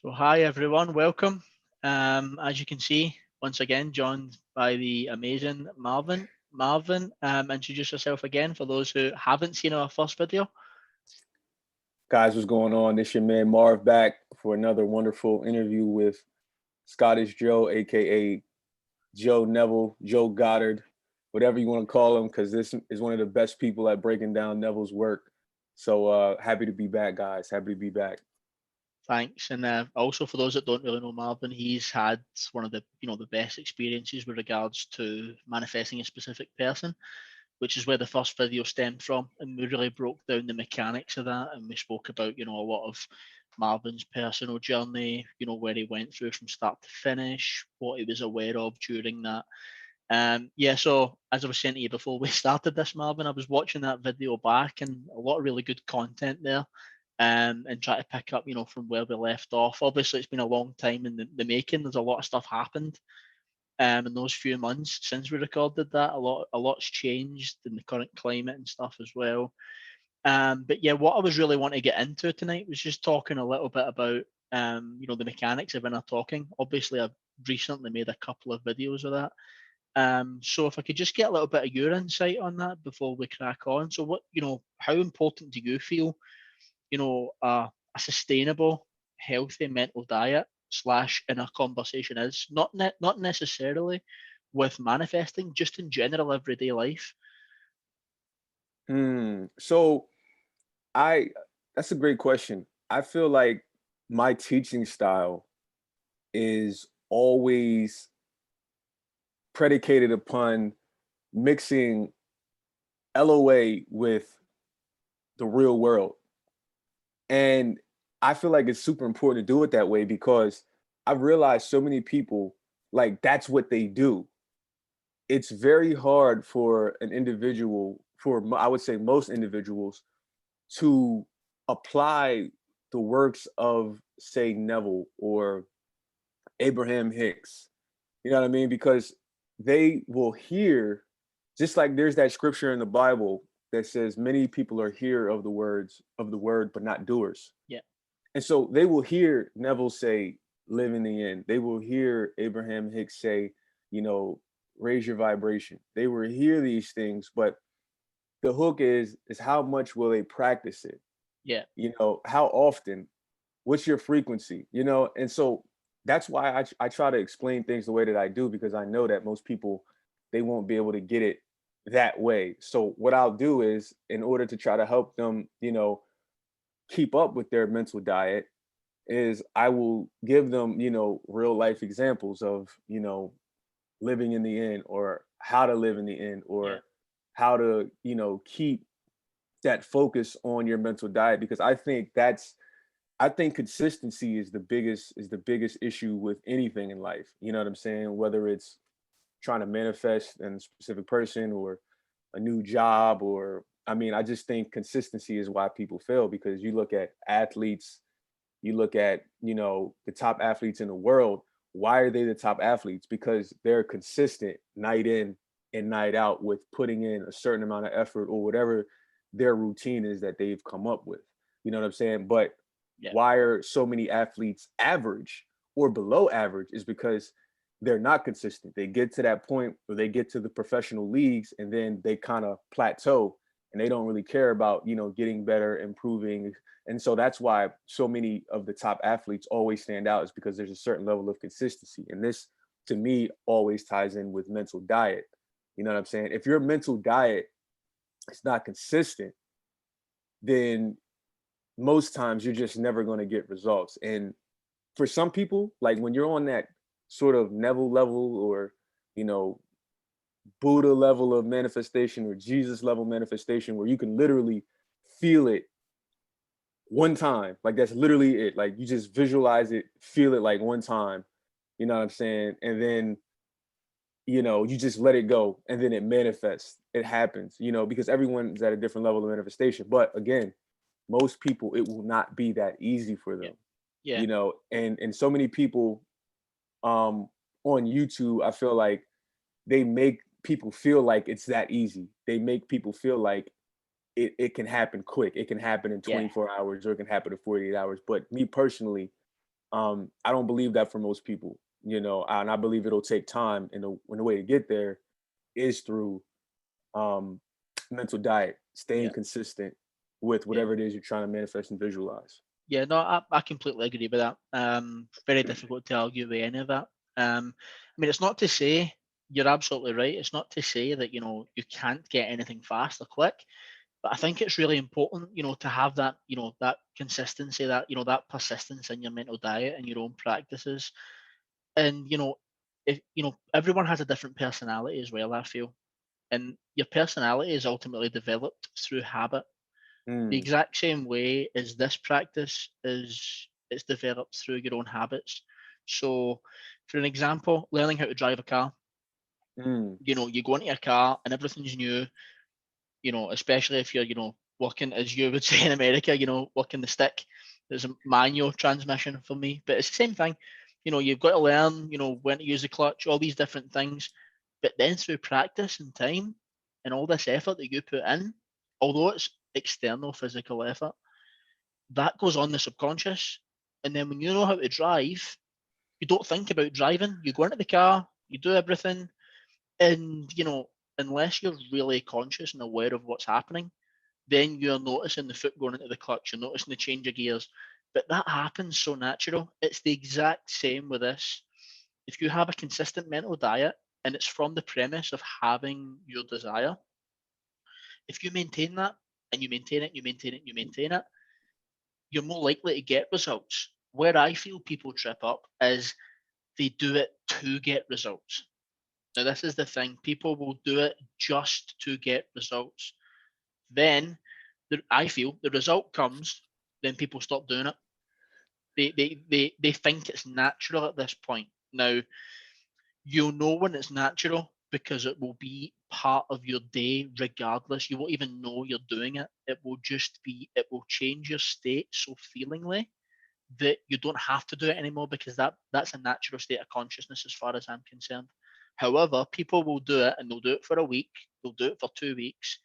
So hi everyone, welcome. As you can see, once again joined by the amazing Marvin. Marvin, introduce yourself again for those who haven't seen our first video. Guys, what's going on? This your man Marv back for another wonderful interview with Scottish Joe, aka Joe Neville, Joe Goddard, whatever you want to call him, because this is one of the best people at breaking down Neville's work. So happy to be back, guys. Happy to be back. Thanks, and also for those that don't really know Marvin, he's had one of the best experiences with regards to manifesting a specific person, which is where the first video stemmed from, and we really broke down the mechanics of that, and we spoke about a lot of Marvin's personal journey, where he went through from start to finish, what he was aware of during that. So as I was saying to you before we started this, Marvin, I was watching that video back and a lot of really good content there. And try to pick up, from where we left off. Obviously, it's been a long time in the making. There's a lot of stuff happened in those few months since we recorded that. A lot's changed in the current climate and stuff as well. But yeah, what I was really wanting to get into tonight was just talking a little bit about the mechanics of inner talking. Obviously, I've recently made a couple of videos of that. So if I could just get a little bit of your insight on that before we crack on. So how important do you feel, a sustainable, healthy mental diet / inner conversation is? Not necessarily with manifesting, just in general everyday life. So I that's a great question. I feel like my teaching style is always predicated upon mixing LOA with the real world. And I feel like it's super important to do it that way because I've realized so many people, like, that's what they do. It's very hard for an individual, I would say most individuals, to apply the works of, say, Neville or Abraham Hicks. You know what I mean? Because they will hear, just like there's that scripture in the Bible that says many people are hearers of the words of the word, but not doers. Yeah. And so they will hear Neville say, live in the end. They will hear Abraham Hicks say, raise your vibration. They will hear these things, but the hook is how much will they practice it? Yeah. How often? What's your frequency? And so that's why I try to explain things the way that I do, because I know that most people, they won't be able to get it that way. So what I'll do is, in order to try to help them, keep up with their mental diet, is I will give them, real life examples of, living in the end, or how to live in the end, or Yeah. how to, keep that focus on your mental diet. Because I think consistency is the biggest issue with anything in life. You know what I'm saying? Whether it's trying to manifest in a specific person or a new job, or I just think consistency is why people fail. Because you look at athletes, you look at, the top athletes in the world. Why are they the top athletes? Because they're consistent night in and night out with putting in a certain amount of effort, or whatever their routine is that they've come up with. You know what I'm saying? But Yeah. why are so many athletes average or below average? Is because they're not consistent. They get to that point where they get to the professional leagues, and then they kind of plateau, and they don't really care about, getting better, improving. And so that's why so many of the top athletes always stand out, is because there's a certain level of consistency. And this, to me, always ties in with mental diet. You know what I'm saying? If your mental diet is not consistent, then most times you're just never going to get results. And for some people, like when you're on that sort of Neville level, or, Buddha level of manifestation, or Jesus level manifestation, where you can literally feel it one time, like that's literally it. Like you just visualize it, feel it like one time, you know what I'm saying? And then, you just let it go, and then it manifests. It happens, because everyone's at a different level of manifestation. But again, most people, it will not be that easy for Yeah. them. Yeah. And so many people on YouTube, I feel like they make people feel like it's that easy. They make people feel like it can happen quick. It can happen in Yeah. 24 hours, or it can happen in 48 hours. But me personally, I don't believe that for most people, and I believe it'll take time. And the way to get there is through um, mental diet, staying Yeah, consistent with yeah. whatever it is you're trying to manifest and visualize. Yeah, no, I completely agree with that. Very difficult to argue with any of that. I mean, it's not to say you're absolutely right. It's not to say that you can't get anything fast or quick, but I think it's really important, to have that, that consistency, that that persistence in your mental diet and your own practices. And if everyone has a different personality as well, I feel, and your personality is ultimately developed through habit the Mm, exact same way as this practice is it's developed through your own habits. So for an example, learning how to drive a car, mm, you go into your car and everything's new, especially if you're, working as you would say in America, working the stick. There's a manual transmission for me, but it's the same thing. You've got to learn, when to use the clutch, all these different things. But then through practice and time and all this effort that you put in, although it's external physical effort, that goes on the subconscious. And then when you know how to drive, you don't think about driving. You go into the car, you do everything, and unless you're really conscious and aware of what's happening, then you're noticing the foot going into the clutch, you're noticing the change of gears. But that happens so natural. It's the exact same with this. If you have a consistent mental diet and it's from the premise of having your desire, if you maintain that and you maintain it, you maintain it, you maintain it, you're more likely to get results. Where I feel people trip up is they do it to get results. Now, this is the thing, people will do it just to get results. Then I feel the result comes, then people stop doing it. They think it's natural at this point. Now, you'll know when it's natural because it will be part of your day regardless. You won't even know you're doing it. It will change your state so feelingly that you don't have to do it anymore because that's a natural state of consciousness as far as I'm concerned. However, people will do it and they'll do it for a week, they'll do it for 2 weeks.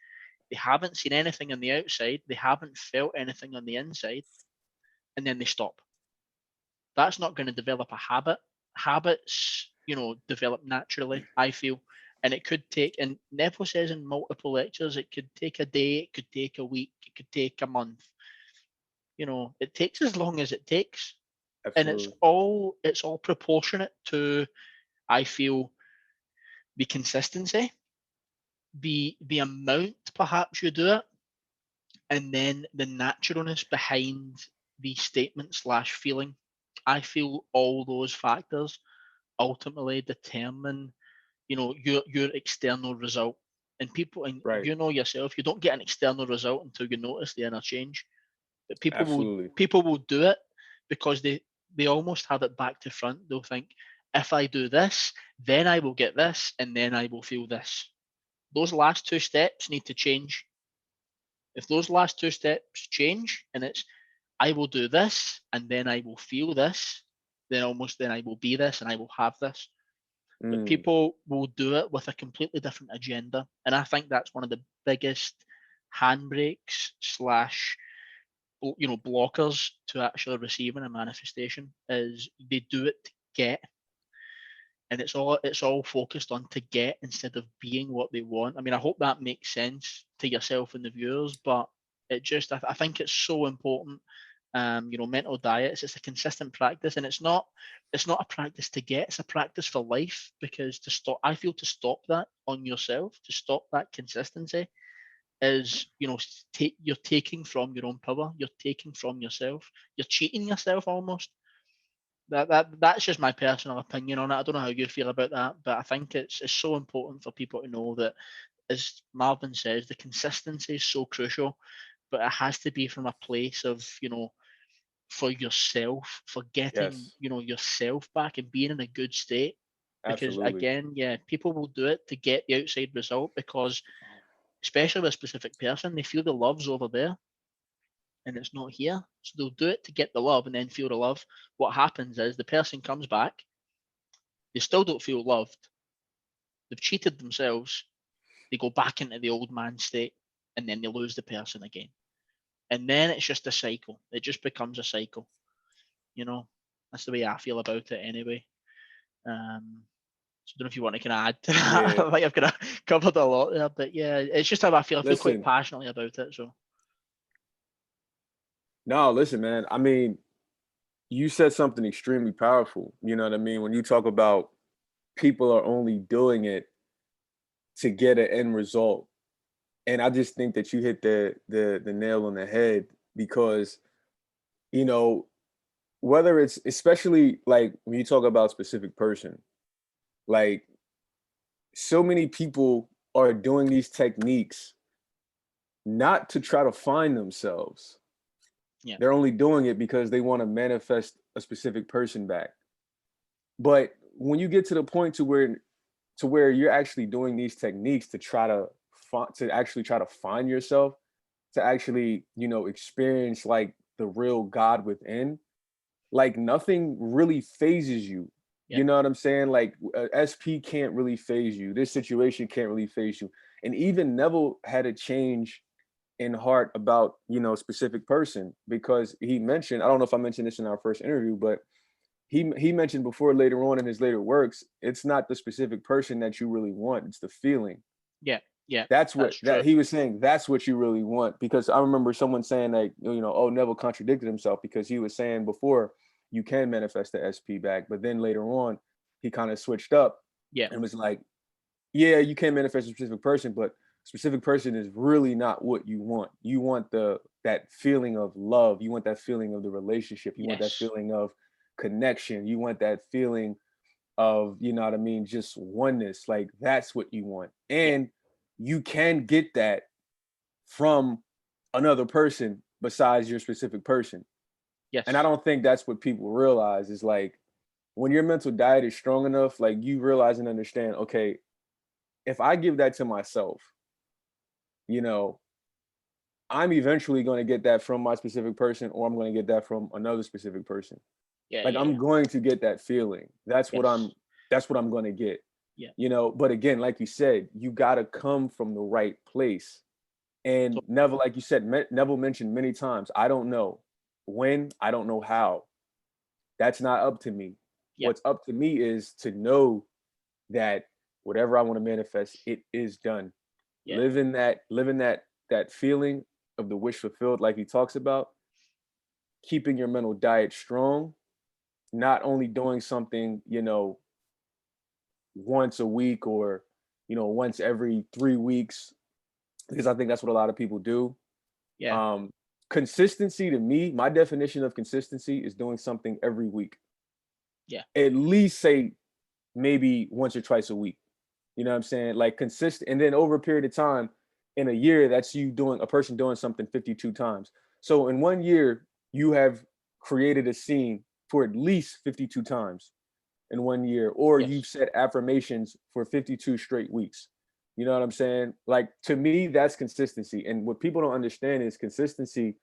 They haven't seen anything on the outside, they haven't felt anything on the inside, and then they stop. That's not going to develop a habit. Habits, develop naturally, I feel. And it could take, and Neville says in multiple lectures, it could take a day, it could take a week, it could take a month. It takes as long as it takes. And it's absolutely. all proportionate to, I feel, the consistency, the amount perhaps you do it, and then the naturalness behind the statement slash feeling. I feel all those factors ultimately determine, your external result. And people, and Right. yourself, you don't get an external result until you notice the inner change. But people will Absolutely. people will do it because they almost have it back to front. They'll think, if I do this, then I will get this, and then I will feel this. Those last two steps need to change. If those last two steps change and it's I will do this and then I will feel this, then I will be this and I will have this. But Mm, people will do it with a completely different agenda. And I think that's one of the biggest handbrakes slash blockers to actually receiving a manifestation is they do it to get, and it's all focused on to get instead of being what they want. I mean, I hope that makes sense to yourself and the viewers, but I think it's so important. Mental diet is just a consistent practice, and it's not a practice to get, it's a practice for life. Because to stop that on yourself, to stop that consistency is, you're taking from your own power, you're taking from yourself, you're cheating yourself almost. That's just my personal opinion on it. I don't know how you feel about that, but I think it's so important for people to know that, as Marvin says, the consistency is so crucial, but it has to be from a place of, for yourself, for getting, yes. yourself back and being in a good state. Because Absolutely. again, yeah, people will do it to get the outside result because, especially with a specific person, they feel the love's over there and it's not here. So they'll do it to get the love and then feel the love. What happens is the person comes back, they still don't feel loved. They've cheated themselves. They go back into the old man state and then they lose the person again. And then it's just a cycle. It just becomes a cycle, you know. That's the way I feel about it anyway. So I don't know if you want to kind of add to that. Yeah. I think I've kind of covered a lot there, but yeah, it's just how I feel. I feel quite Listen, passionately about it. So no, listen, man. I mean, you said something extremely powerful. You know what I mean? When you talk about people are only doing it to get an end result. And I just think that you hit the nail on the head because, you know, whether it's especially like when you talk about a specific person, like so many people are doing these techniques not to try to find themselves. yeah, They're only doing it because they want to manifest a specific person back. But when you get to the point to where you're actually doing these techniques to try to actually try to find yourself, to actually, experience like the real God within, like nothing really phases you. yeah, You know what I'm saying? Like SP can't really phase you. This situation can't really phase you. And even Neville had a change in heart about, a specific person because he mentioned, I don't know if I mentioned this in our first interview, but he mentioned before later on in his later works, it's not the specific person that you really want, it's the feeling. yeah, yeah. That's what That's that true. he was saying. That's what you really want. Because I remember someone saying like, oh, Neville contradicted himself because he was saying before you can manifest the SP back, but then later on he kind of switched up Yeah, and was like, yeah, you can manifest a specific person, but specific person is really not what you want. You want that feeling of love. You want that feeling of the relationship. You want that yes, feeling of connection. You want that feeling of, you know what I mean, just oneness. Like that's what you want. yeah, And you can get that from another person besides your specific person. And I yes, don't think that's what people realize is like when your mental diet is strong enough, like you realize and understand, okay, if I give that to myself, you know, I'm eventually going to get that from my specific person or I'm going to get that from another specific person. yeah, Like yeah, I'm yeah, going to get that feeling. yes, That's what I'm going to get. yeah. But again, like you said, you got to come from the right place. So And Neville, like you said, Neville mentioned many times, I don't know when, I don't know how. That's not up to me. yeah, What's up to me is to know that whatever I want to manifest, it is done. yeah, Living that feeling of the wish fulfilled, like he talks about, keeping your mental diet strong, not only doing something, once a week or, once every 3 weeks, because I think that's what a lot of people do. yeah, Um, Consistency to me, my definition of consistency is doing something every week. yeah, At least say maybe once or twice a week. You know what I'm saying? Like consistent. And then over a period of time, in a year, that's a person doing something 52 times. So in 1 year, you have created a scene for at least 52 times in 1 year, or yes, you've said affirmations for 52 straight weeks. You know what I'm saying? Like to me, that's consistency. And what people don't understand is consistency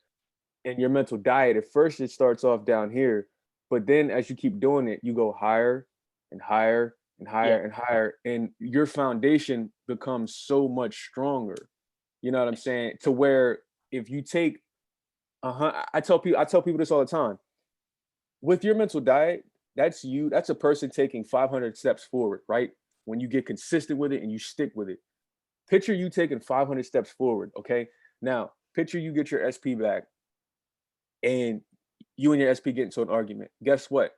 in your mental diet. At first, it starts off down here, but then as you keep doing it, you go higher and higher and yeah, higher and higher, and your foundation becomes so much stronger. You know what I'm yes, saying? To where if you take I tell people this all the time. With your mental diet, that's a person taking 500 steps forward, right? When you get consistent with it and you stick with it. Picture you taking 500 steps forward, okay? Now, picture you get your SP back and you and your SP get into an argument. Guess what?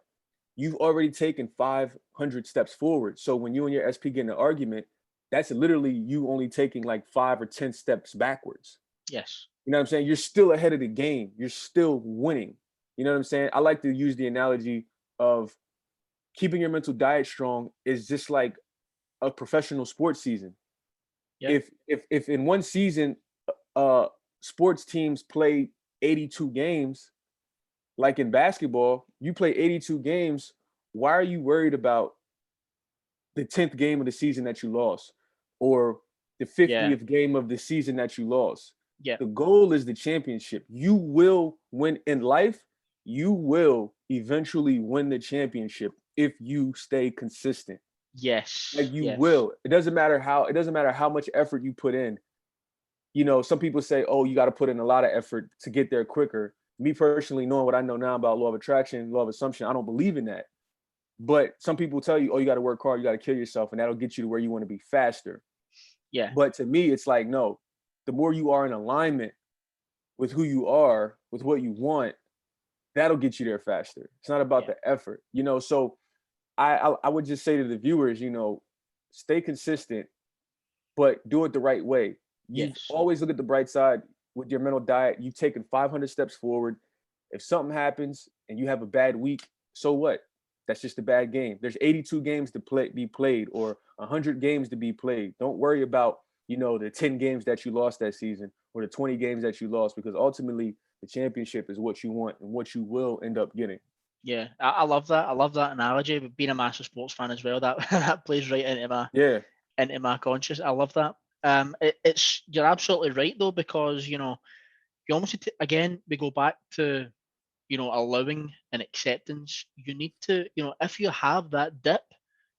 You've already taken 500 steps forward. So when you and your SP get in an argument, that's literally you only taking like 5 or 10 steps backwards. yes, You know what I'm saying? You're still ahead of the game. You're still winning. You know what I'm saying? I like to use the analogy of keeping your mental diet strong is just like a professional sports season. yeah, If in one season uh sports teams play 82 games, like in basketball, you play 82 games, why are you worried about the 10th game of the season that you lost or the yeah, 50th game of the season that you lost? yeah, The goal is the championship. You will win in life. You will eventually win the championship if you stay consistent. Like yes, you yes, will. It doesn't matter how much effort you put in. Some people say, "Oh, you got to put in a lot of effort to get there quicker." Me personally, knowing what I know now about law of attraction, law of assumption, I don't believe in that. But some people tell you, oh, you got to work hard, you got to kill yourself, and that'll get you to where you want to be faster. Yeah, But to me, it's like, no, the more you are in alignment with who you are, with what you want, that'll get you there faster. It's not about yeah, the effort, you know. So I would just say to the viewers, you know, stay consistent, but do it the right way. You yes, always look at the bright side with your mental diet. You've taken 500 steps forward. If something happens and you have a bad week, so what? That's just a bad game. There's 82 games to be played, or 100 games to be played. Don't worry about, you know, the 10 games that you lost that season or the 20 games that you lost, because ultimately the championship is what you want and what you will end up getting. yeah. I love that. I love that analogy. But being a massive sports fan as well, that that plays right Yeah, into my conscious. I love that. It's you're absolutely right though, because you know you almost need to, again we go back to, you know, allowing and acceptance. You need to, you know, if you have that dip,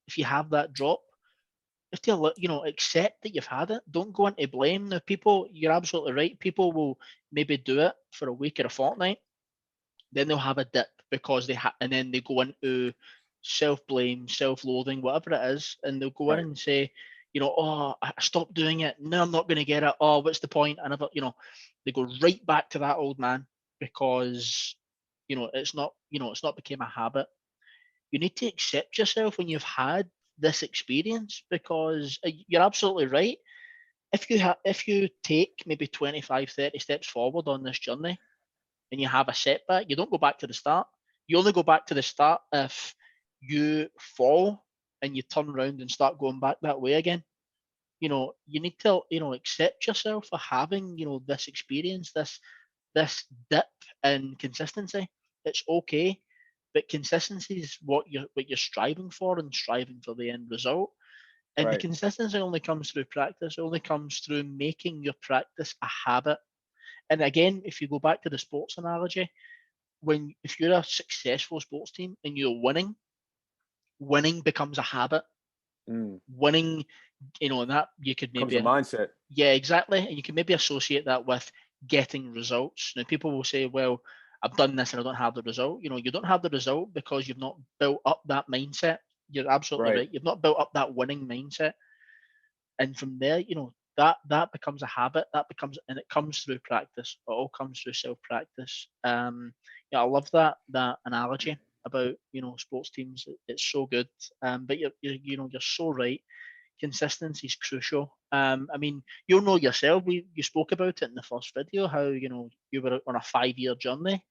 if you have that drop, if to, you know, accept that you've had it. Don't go into blame. Now, people, you're absolutely right. People will maybe do it for a week or a fortnight, then they'll have a dip because and then they go into self blame, self loathing, whatever it is, and they'll go in right, and say, you know, oh, I stopped doing it. No, I'm not going to get it. Oh, what's the point? I never, you know, they go right back to that old man because, you know, it's not, you know, it's not became a habit. You need to accept yourself when you've had this experience, because you're absolutely right. If you take maybe 25, 30 steps forward on this journey and you have a setback, you don't go back to the start. You only go back to the start if you fall and you turn around and start going back that way again. You know, you need to, you know, accept yourself for having, you know, this experience, this dip in consistency. It's okay, but consistency is what you're striving for, and striving for the end result. And the right. consistency only comes through practice. It only comes through making your practice a habit. And again, if you go back to the sports analogy, when if you're a successful sports team and you're winning, winning becomes a habit. Mm. Winning, you know, and that you could Comes a maybe, mindset. yeah, exactly, and you can maybe associate that with getting results. Now, people will say, well, I've done this and I don't have the result. You know, you don't have the result because you've not built up that mindset. You're absolutely Right, right. You've not built up that winning mindset, and from there, you know, that becomes a habit. That becomes, and it comes through practice. It all comes through self practice. Yeah, I love that analogy about, you know, sports teams. It's so good. But you're you know, you're so right. Consistency is crucial. I mean, you'll know yourself. You spoke about it in the first video how, you know, you were on a 5 year journey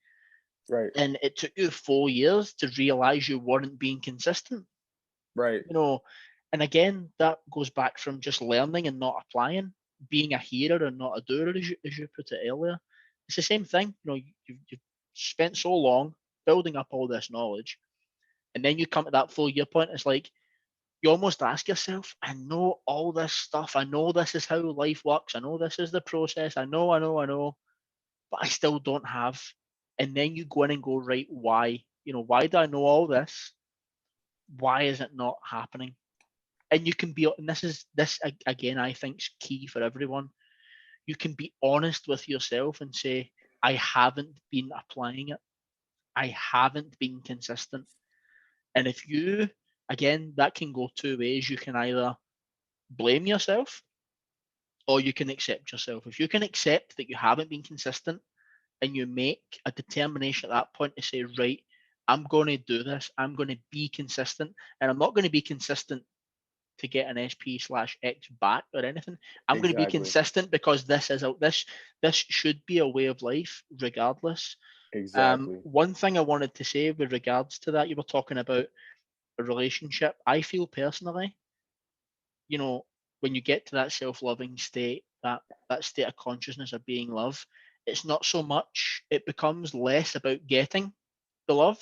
right, and it took you 4 years to realize you weren't being consistent. right. You know, and again, that goes back from just learning and not applying, being a hearer and not a doer, as you put it earlier. It's the same thing. You know, you've spent so long building up all this knowledge, and then you come to that 4 year point. It's like you almost ask yourself, I know all this stuff. I know this is how life works. I know this is the process. I know, but I still don't have. And then you go in and go, right, why? You know, why do I know all this? Why is it not happening? And you can be, and this again, I think is key for everyone. You can be honest with yourself and say, I haven't been applying it. I haven't been consistent. And if you, again, that can go two ways. You can either blame yourself or you can accept yourself. If you can accept that you haven't been consistent and you make a determination at that point to say, right, I'm going to do this, I'm going to be consistent, and I'm not going to be consistent to get an SP/X back or anything. I'm going to be Exactly, consistent because this should be a way of life, regardless. exactly. One thing I wanted to say with regards to that, you were talking about a relationship. I feel personally, you know, when you get to that self-loving state, that state of consciousness of being love, it's not so much. It becomes less about getting the love,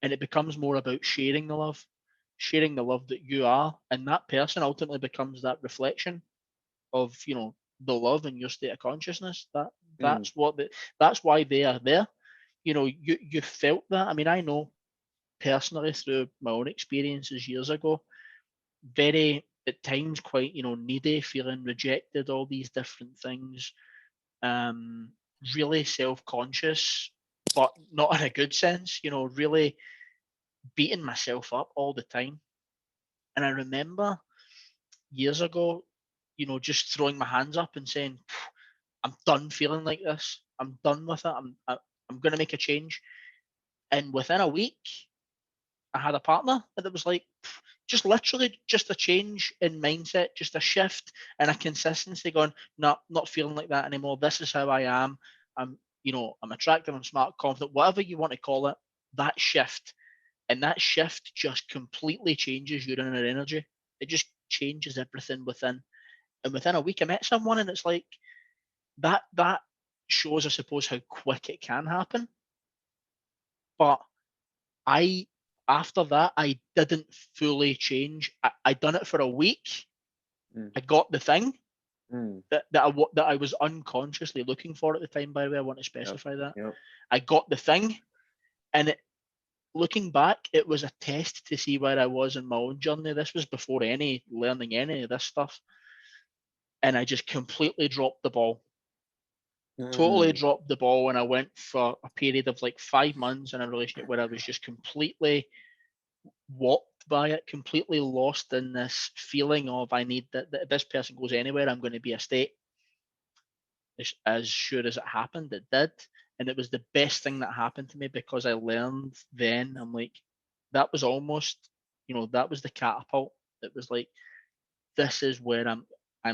and it becomes more about sharing the love that you are, and that person ultimately becomes that reflection of, you know, the love in your state of consciousness. Mm. That's why they are there. You know, you felt that. I mean, I know personally through my own experiences years ago, very at times quite, you know, needy, feeling rejected, all these different things. really self-conscious, but not in a good sense, really beating myself up all the time. And I remember years ago, just throwing my hands up and saying, I'm done feeling like this. I'm done with it. I'm going to make a change. And within a week, I had a partner, and it was like just literally just a change in mindset, just a shift and a consistency going, no, not feeling like that anymore. This is how I am. I'm attractive, I'm smart, confident, whatever you want to call it. That shift, and that shift just completely changes your inner energy. It just changes everything within. And within a week, I met someone, and it's like that shows, I suppose, how quick it can happen. But I after that, I didn't fully change. I done it for a week. Mm, I got the thing mm, that I was unconsciously looking for at the time. By the way, I want to yep, specify that yep. I got the thing, and looking back, it was a test to see where I was in my own journey. This was before any learning any of this stuff, and I just completely dropped the ball. Totally Mm, dropped the ball, and I went for a period of like 5 months in a relationship where I was just completely warped by it, completely lost in this feeling of I need that if this person goes anywhere, I'm going to be a state. As sure as it happened, it did. And it was the best thing that happened to me, because I learned then, I'm like, that was almost, that was the catapult. It was like, this is where I'm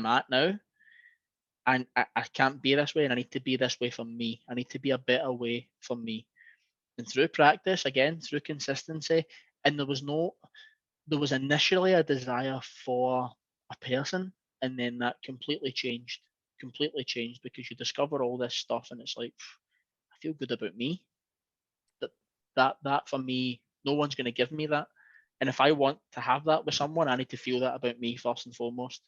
at now. And I can't be this way, and I need to be this way for me. I need to be a better way for me. And through practice, again, through consistency, and there was initially a desire for a person, and then that completely changed, because you discover all this stuff, and it's like, I feel good about me. That for me, no one's going to give me that. And if I want to have that with someone, I need to feel that about me first and foremost.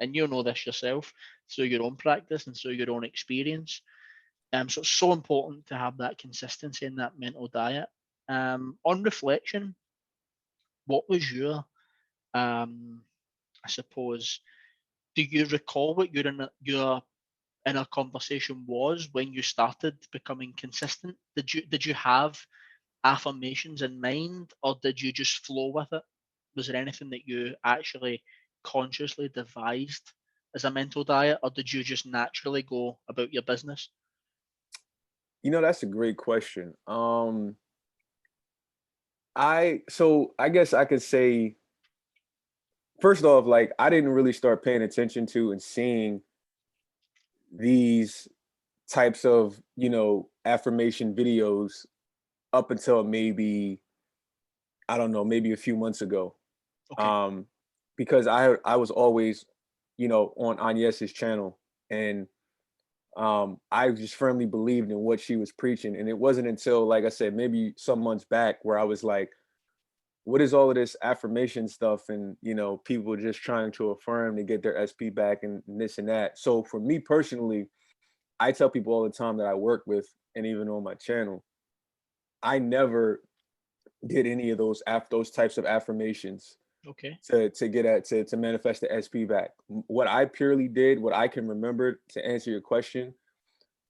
And you know this yourself through your own practice and through your own experience. So it's so important to have that consistency in that mental diet. On reflection, what was your I suppose, do you recall what your inner conversation was when you started becoming consistent? Did you have affirmations in mind, or did you just flow with it? Was there anything that you actually consciously devised as a mental diet, or did you just naturally go about your business? That's a great question. I guess I could say, first off, like, I didn't really start paying attention to and seeing these types of, affirmation videos up until maybe, I don't know, maybe a few months ago. Okay. Um, because I was always, on Agnes's channel, and I just firmly believed in what she was preaching. And it wasn't until, like I said, maybe some months back, where I was like, what is all of this affirmation stuff, and people just trying to affirm to get their SP back, and this and that. So for me personally, I tell people all the time that I work with, and even on my channel, I never did any of those types of affirmations Okay. to get at to manifest the SP back. What I purely did, what I can remember, to answer your question,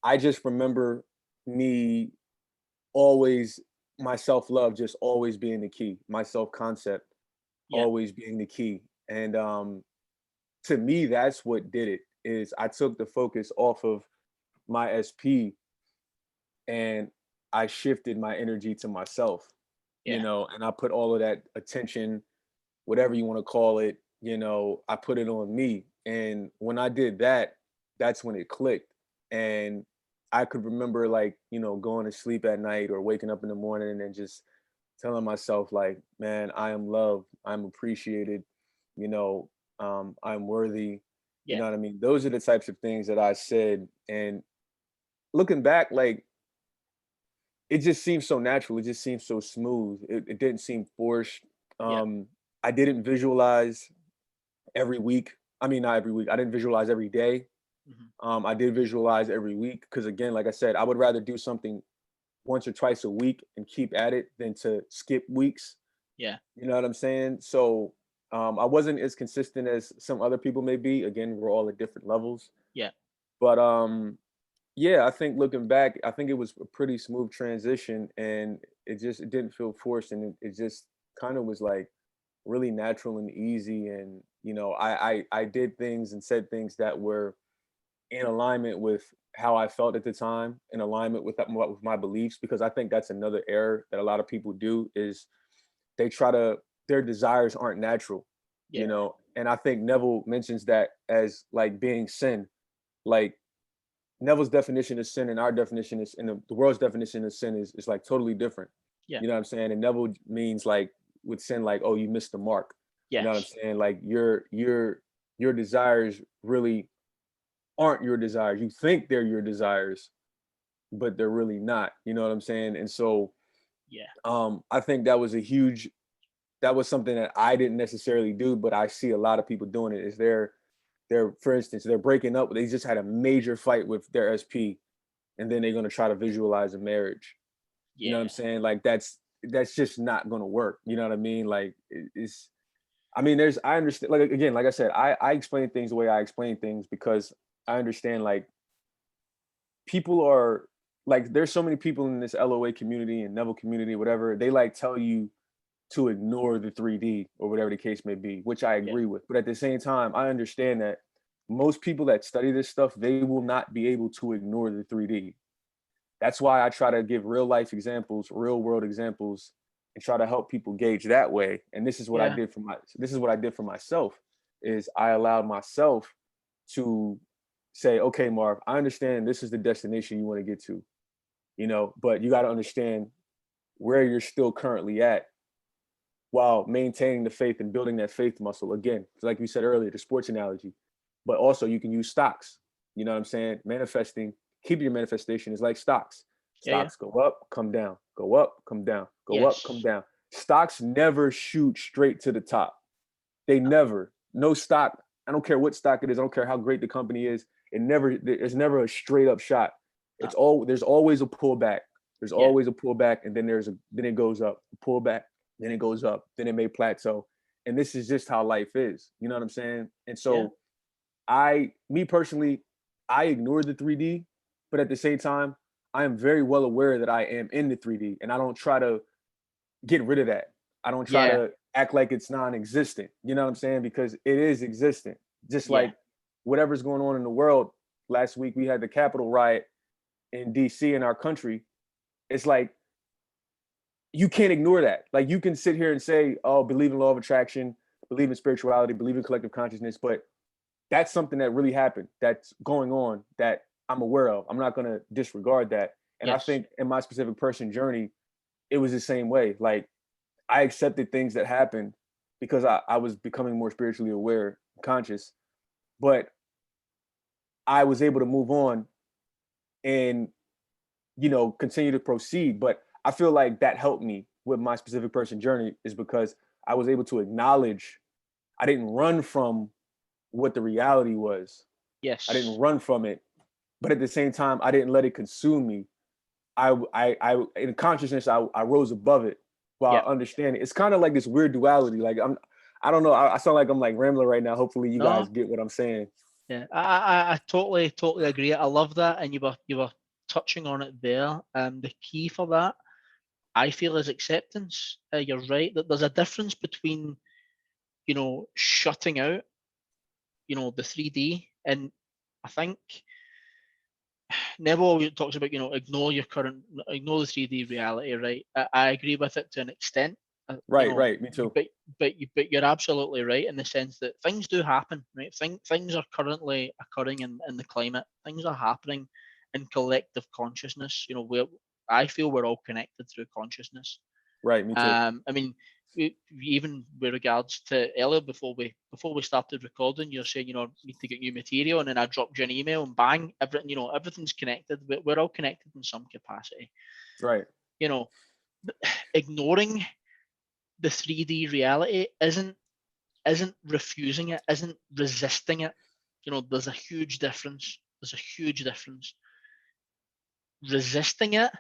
I just remember me always, my self-love just always being the key, my self-concept Yeah. always being the key. And to me, that's what did it. Is I took the focus off of my SP, and I shifted my energy to myself, Yeah. and I put all of that attention, whatever you want to call it, I put it on me. And when I did that, that's when it clicked. And I could remember, like, going to sleep at night or waking up in the morning and just telling myself, like, man, I am loved, I'm appreciated, I'm worthy. You Yeah. know what I mean? Those are the types of things that I said. And looking back, like, it just seems so natural. It just seems so smooth. It didn't seem forced. Yeah. Um, I didn't visualize every week. I mean, not every week. I didn't visualize every day. Hmm. I did visualize every week, because, again, like I said, I would rather do something once or twice a week and keep at it than to skip weeks. Yeah. You know what I'm saying? So I wasn't as consistent as some other people may be. Again, we're all at different levels. Yeah. But Yeah, I think looking back, I think it was a pretty smooth transition, and it didn't feel forced, and it just kind of was like really natural and easy. And I did things and said things that were in alignment with how I felt at the time, in alignment with with my beliefs, because I think that's another error that a lot of people do is they try to their desires aren't natural, Yeah, and I think Neville mentions that as like being sin. Like Neville's definition of sin and our definition is, and the world's definition of sin is like totally different. yeah, You know what I'm saying? And Neville means like with sin, like, oh, you missed the mark. You know what I'm yes, saying? Like your desires really aren't your desires. You think they're your desires, but they're really not. You know what I'm saying? And so yeah, I think that was something that I didn't necessarily do, but I see a lot of people doing it. Is they're for instance, they're breaking up. They just had a major fight with their SP, and then they're gonna try to visualize a marriage. You know what I'm yeah, saying? Like that's just not gonna work. You know what I mean? Like it's I mean, I understand, like again, like I said, I explain things the way I explain things because I understand like people are like there's so many people in this LOA community and Neville community, whatever, they like tell you to ignore the 3D or whatever the case may be, which I yeah, agree with. But at the same time, I understand that most people that study this stuff, they will not be able to ignore the 3D. That's why I try to give real life examples, real world examples, and try to help people gauge that way. And yeah, this is what I did for myself is I allowed myself to say, okay, Marv, I understand this is the destination you want to get to, but you got to understand where you're still currently at while maintaining the faith and building that faith muscle. Again, like we said earlier, the sports analogy, but also you can use stocks. You know what I'm saying? Keep your manifestation is like stocks. yeah, yeah, Stocks go up, come down, go up, come down, go up, come yes, down. Stocks never shoot straight to the top. They never. No stock. I don't care what stock it is. I don't care how great the company is. There's never a straight up shot. uh, There's always a pullback. There's yeah, always a pullback, and then it goes up. Pullback, then it goes up, then it may plateau. And this is just how life is. You know what I'm saying? And yeah, so me personally, I ignore the 3D, but at the same time, I am very well aware that I am in the 3D, and I don't try to get rid of that. I don't try yeah, to act like it's non-existent. You know what I'm saying? Because it is existent. Just yeah, like whatever's going on in the world. Last week we had the Capitol riot in DC in our country. It's like you can't ignore that. Like you can sit here and say, "Oh, believe in law of attraction, believe in spirituality, believe in collective consciousness," but that's something that really happened. That's going on that I'm aware of. I'm not going to disregard that. And I yes, think in my specific person journey, it was the same way. Like I accepted things that happened because I was becoming more spiritually aware, conscious, but I was able to move on and continue to proceed. But I feel like that helped me with my specific person journey is because I was able to acknowledge I didn't run from what the reality was. I didn't yes, run from it, but at the same time, I didn't let it consume me. I in consciousness, I rose above it while yeah. understanding. It's kind of like this weird duality. Like I don't know. I sound like I'm like rambling right now. Hopefully, you No, guys get what I'm saying. yeah, I totally agree. I love that, and you were touching on it there. The key for that, I feel, is acceptance. You're right that there's a difference between shutting out the 3D, and I think Neville always talks about ignore the 3D reality, right? I agree with it to an extent, Right, right. Me too. but you're absolutely right in the sense that things do happen, right? Things are currently occurring in the climate. Things are happening in collective consciousness. I feel we're all connected through consciousness. Right, me too. I mean, even with regards to earlier before we started recording, you're saying need to get new material, and then I dropped you an email, and bang, everything's connected. We're all connected in some capacity. Right. You know, ignoring the 3D reality isn't refusing it, isn't resisting it. There's a huge difference. There's a huge difference. Resisting it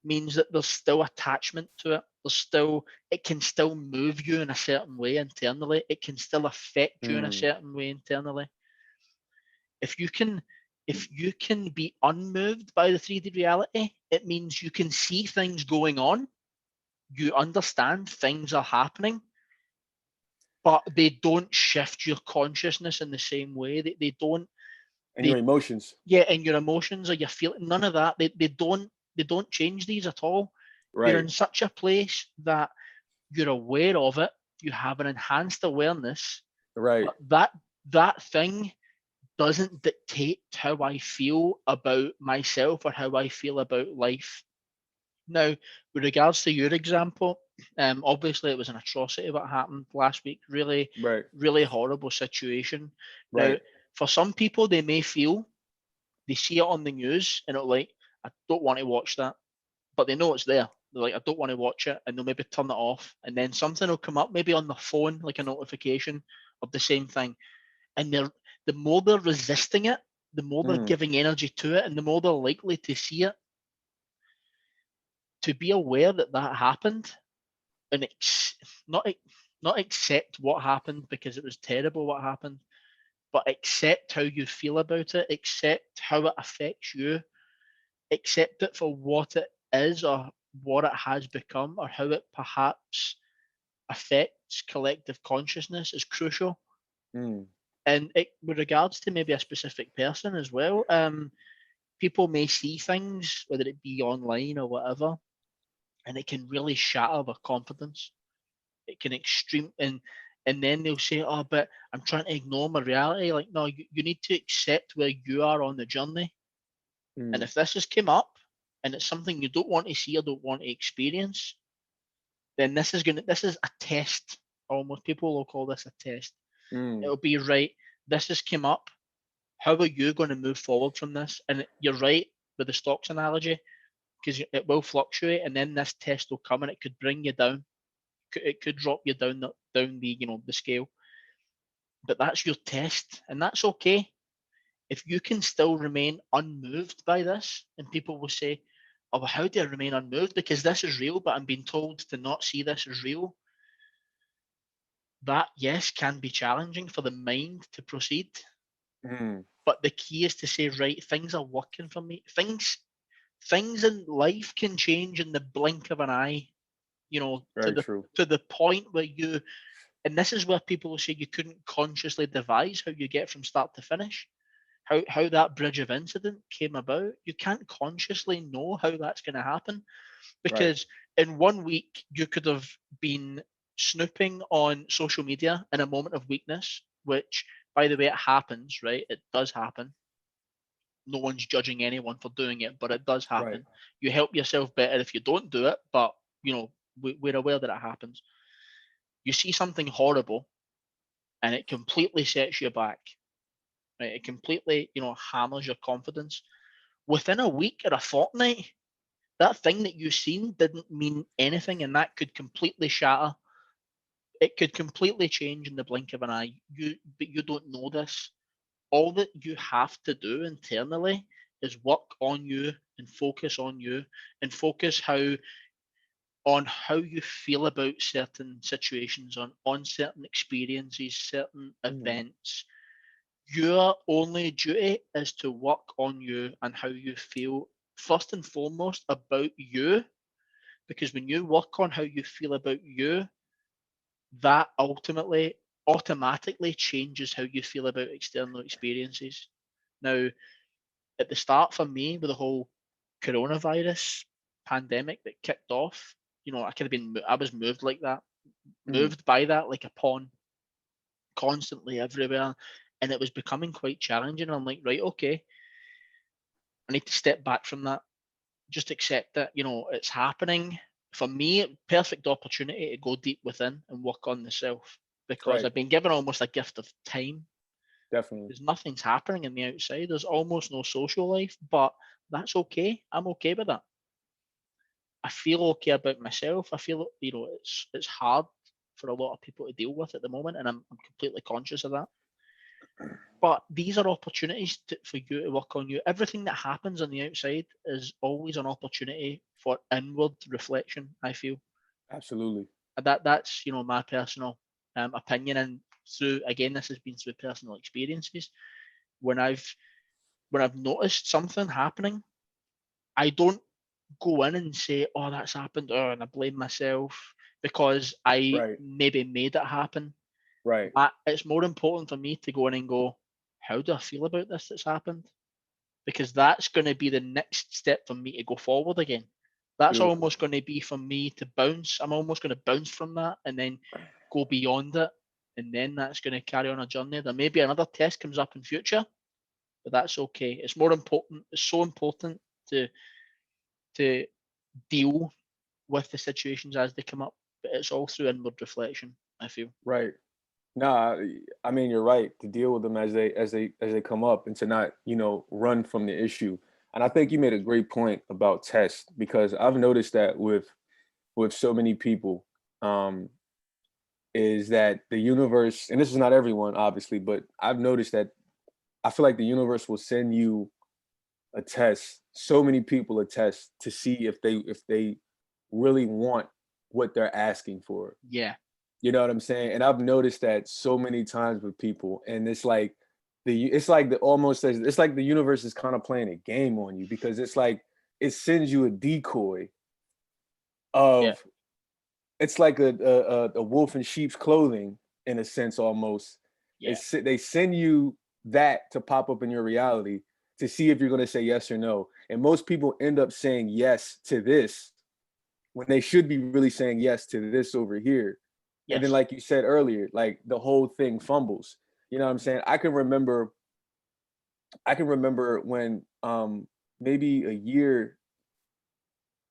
means that there's still attachment to it. It can still move you in a certain way internally. It can still affect you in a Mm, certain way internally. If you can if you can be unmoved by the 3D reality, it means you can see things going on, you understand things are happening, but they don't shift your consciousness in the same way. They don't. And your They emotions. Yeah, and your emotions or your feeling, none of that. They don't change these at all. You're Right. in such a place that you're aware of it. You have an enhanced awareness, Right. but that thing doesn't dictate how I feel about myself or how I feel about life. Now, with regards to your example, obviously it was an atrocity what happened last week. Really, Right. really horrible situation. Now, Right. for some people, they may feel they see it on the news and they're like, I don't want to watch that, but they know it's there. They're like, I don't want to watch it, and they'll maybe turn it off, and then something will come up, maybe on the phone, like a notification of the same thing, and the more they're resisting it, the more they're Mm. giving energy to it, and the more they're likely to see it. To be aware that that happened, and not not accept what happened because it was terrible what happened, but accept how you feel about it, accept how it affects you, accept it for what it is or what it has become or how it perhaps affects collective consciousness is crucial. Mm. And with regards to maybe a specific person as well, people may see things, whether it be online or whatever, and it can really shatter their confidence. It can extreme and then they'll say, "Oh, but I'm trying to ignore my reality." Like, no, you need to accept where you are on the journey. And Mm. if this has come up and it's something you don't want to see or don't want to experience, then this is a test. Almost people will call this a test. Mm. It'll be right. This has come up. How are you going to move forward from this? And you're right with the stocks analogy because it will fluctuate, and then this test will come and it could bring you down. It could drop you down the the scale. But that's your test, and that's okay. If you can still remain unmoved by this, and people will say, "Oh, well, how do I remain unmoved? Because this is real, but I'm being told to not see this as real." That, yes, can be challenging for the mind to proceed. Mm. But the key is to say, right, things are working for me. Things in life can change in the blink of an eye, to Very the true. point where and this is where people will say you couldn't consciously devise how you get from start to finish. How that bridge of incident came about, you can't consciously know how that's going to happen, Right. because in 1 week you could have been snooping on social media in a moment of weakness, which, by the way, it happens, right? It does happen. No one's judging anyone for doing it, but it does Right. happen. You help yourself better if you don't do it, but we're aware that it happens. You see something horrible and it completely sets you back, right? It completely hammers your confidence. Within a week or a fortnight, that thing that you've seen didn't mean anything, and that could completely shatter. It could completely change in the blink of an eye. But you don't know this. All that you have to do internally is work on you and focus on you, and focus on how you feel about certain situations, on certain experiences, certain Mm. events. Your only duty is to work on you and how you feel, first and foremost, about you, because when you work on how you feel about you, that ultimately automatically changes how you feel about external experiences. Now, at the start for me with the whole coronavirus pandemic that kicked off, I was moved like that, Mm. moved by that like a pawn, constantly everywhere, and it was becoming quite challenging. I'm like, right, okay, I need to step back from that, just accept that it's happening. For me, perfect opportunity to go deep within and work on the self, because Right. I've been given almost a gift of time. Definitely. There's nothing's happening in the outside. There's almost no social life, but that's okay. I'm okay with that. I feel okay about myself. I feel it's hard for a lot of people to deal with at the moment, and I'm completely conscious of that. But these are opportunities for you to work on you. Everything that happens on the outside is always an opportunity for inward reflection, I feel. Absolutely. And that's my personal opinion. And through, again, this has been through personal experiences. When I've when I've noticed something happening, I don't go in and say, "Oh, that's happened," and I blame myself because I Right. maybe made it happen. Right. It's more important for me to go in and go, "How do I feel about this that's happened?" Because that's going to be the next step for me to go forward again. That's Beautiful. almost going to be for me to bounce. I'm almost going to bounce from that and then go beyond it. And then that's going to carry on a journey. There may be another test comes up in future, but that's okay. It's more important. It's so important to to deal with the situations as they come up. But it's all through inward reflection, I feel. Right. No, I mean you're right to deal with them as they come up and to not, run from the issue. And I think you made a great point about tests because I've noticed that with so many people, um, is that the universe, and this is not everyone, obviously, but I've noticed that I feel like the universe will send you a test, so many people a test to see if they really want what they're asking for. Yeah. You know what I'm saying? And I've noticed that so many times with people, and it's like the universe is kind of playing a game on you because it's like it sends you a decoy Yeah. of it's like a wolf in sheep's clothing in a sense almost. Yeah. They send you that to pop up in your reality to see if you're going to say yes or no. And most people end up saying yes to this when they should be really saying yes to this over here. And then, Yes. like you said earlier, like the whole thing fumbles. You know what I'm saying? I can remember when maybe a year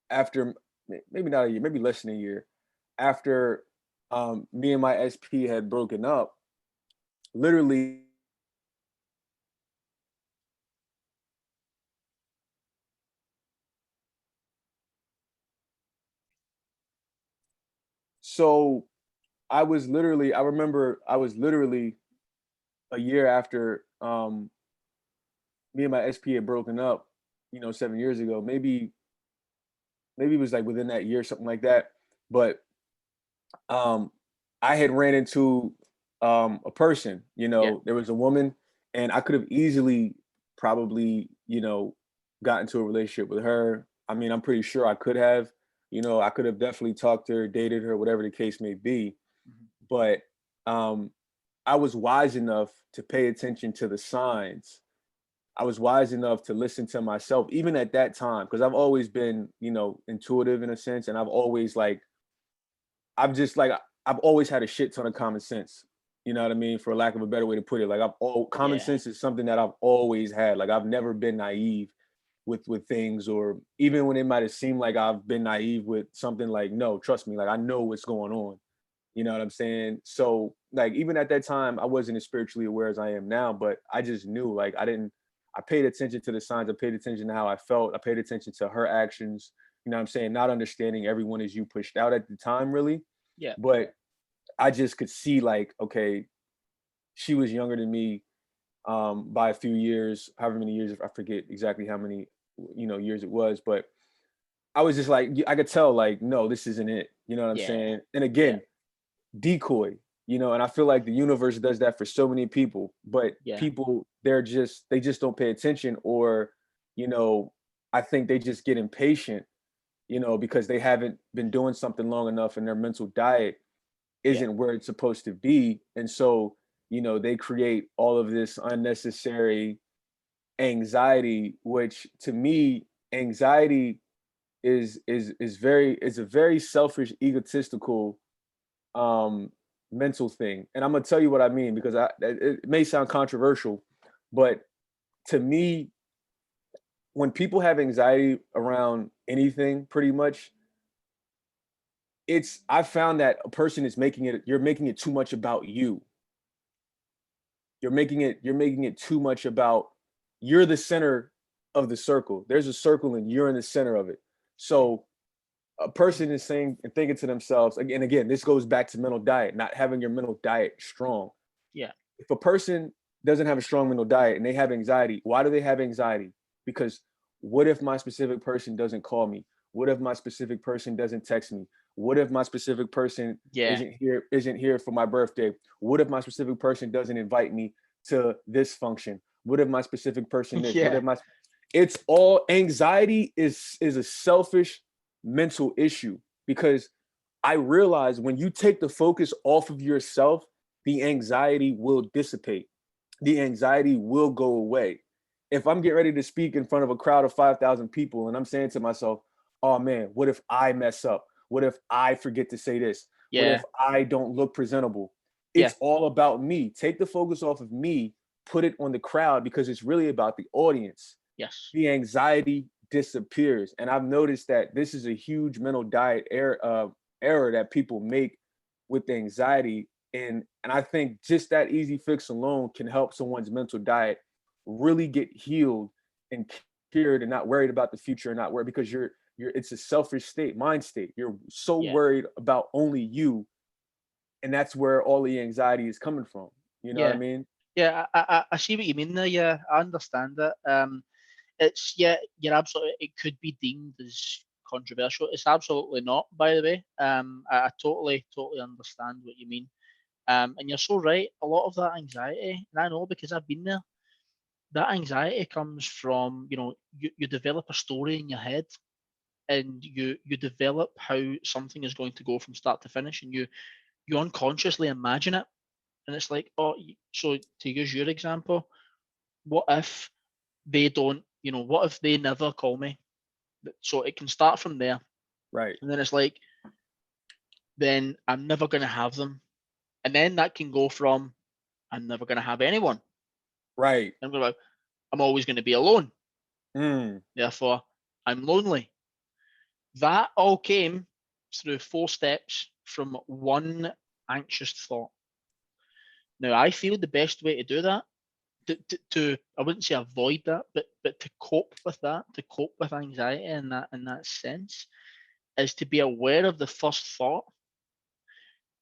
after, maybe not a year, maybe less than a year after me and my SP had broken up, literally. So I remember I was literally a year after me and my SP had broken up, 7 years ago. Maybe it was like within that year, something like that. But um I had ran into a person, Yeah. there was a woman, and I could have easily probably, got into a relationship with her. I mean, I'm pretty sure I could have, I could have definitely talked to her, dated her, whatever the case may be. Mhm. But um I was wise enough to pay attention to the signs. I was wise enough to listen to myself, even at that time, because I've always been, intuitive in a sense, and I've just like I've always had a shit ton of common sense. You know what I mean? For lack of a better way to put it, like common Yeah. sense is something that I've always had. Like I've never been naive with things, or even when it might have seemed like I've been naive with something. Like, no, trust me, like I know what's going on. You know what I'm saying? So like even at that time, I wasn't as spiritually aware as I am now, but I just knew like I paid attention to the signs, I paid attention to how I felt, I paid attention to her actions, you know what I'm saying? Not understanding everyone as you pushed out at the time, really. Yeah. But I just could see like, okay, she was younger than me by a few years, however many years, I forget exactly how many, years it was, but I was just like, I could tell like, no, this isn't it. You know what I'm Yeah. saying? And Yeah. again, decoy, and I feel like the universe does that for so many people, but Yeah. people, they just don't pay attention, or, you know, I think they just get impatient, because they haven't been doing something long enough and their mental diet Yeah. isn't where it's supposed to be. And so, they create all of this unnecessary anxiety, which to me, anxiety is a very selfish, egotistical um mental thing. And I'm gonna tell you what I mean, because it may sound controversial, but to me, when people have anxiety around anything, pretty much, I found that a person is you're making it too much about you. You're making it too much about, you're the center of the circle. There's a circle and you're in the center of it. Yeah. So a person is saying and thinking to themselves, again, this goes back to mental diet, not having your mental diet strong. Yeah. If a person doesn't have a strong mental diet and they have anxiety, why do they have anxiety? Because what if my specific person doesn't call me? What if my specific person doesn't text me? What if my specific person Yeah. isn't here for my birthday? What if my specific person doesn't invite me to this function? What if my specific person this? What Yeah. if my it's all anxiety is a selfish mental issue because I realize when you take the focus off of yourself, the anxiety will dissipate. The anxiety will go away. If I'm getting ready to speak in front of a crowd of 5,000 people and I'm saying to myself, oh man, what if I mess up? What if I forget to say this? What Yeah. if I don't look presentable? Yeah. It's all about me. Take the focus off of me, put it on the crowd because it's really about the audience. Yes. The anxiety disappears. And I've noticed that this is a huge mental diet error that people make with anxiety. And I think just that easy fix alone can help someone's mental diet really get healed and cured and not worried about the future and not worried because you're it's a selfish mind state. You're so Yeah. worried about only you, and that's where all the anxiety is coming from. You know what I Yeah. mean? Yeah. I see what you mean there. Yeah, I understand it. It's yeah, you're absolutely. It could be deemed as controversial. It's absolutely not, by the way. I totally understand what you mean. And you're so right. A lot of that anxiety, and I know because I've been there. That anxiety comes from you develop a story in your head, and you develop how something is going to go from start to finish, and you unconsciously imagine it, and it's like, oh, so to use your example, what if they don't, what if they never call me? So it can start from there, Right. and then it's like, then I'm never going to have them, and then that can go from I'm never going to have anyone, Right. I'm always going to be alone, Mm. therefore I'm lonely. That all came through 4 steps from one anxious thought. Now, I feel the best way to do that, to I wouldn't say avoid that, but to cope with that, to cope with anxiety in that sense, is to be aware of the first thought.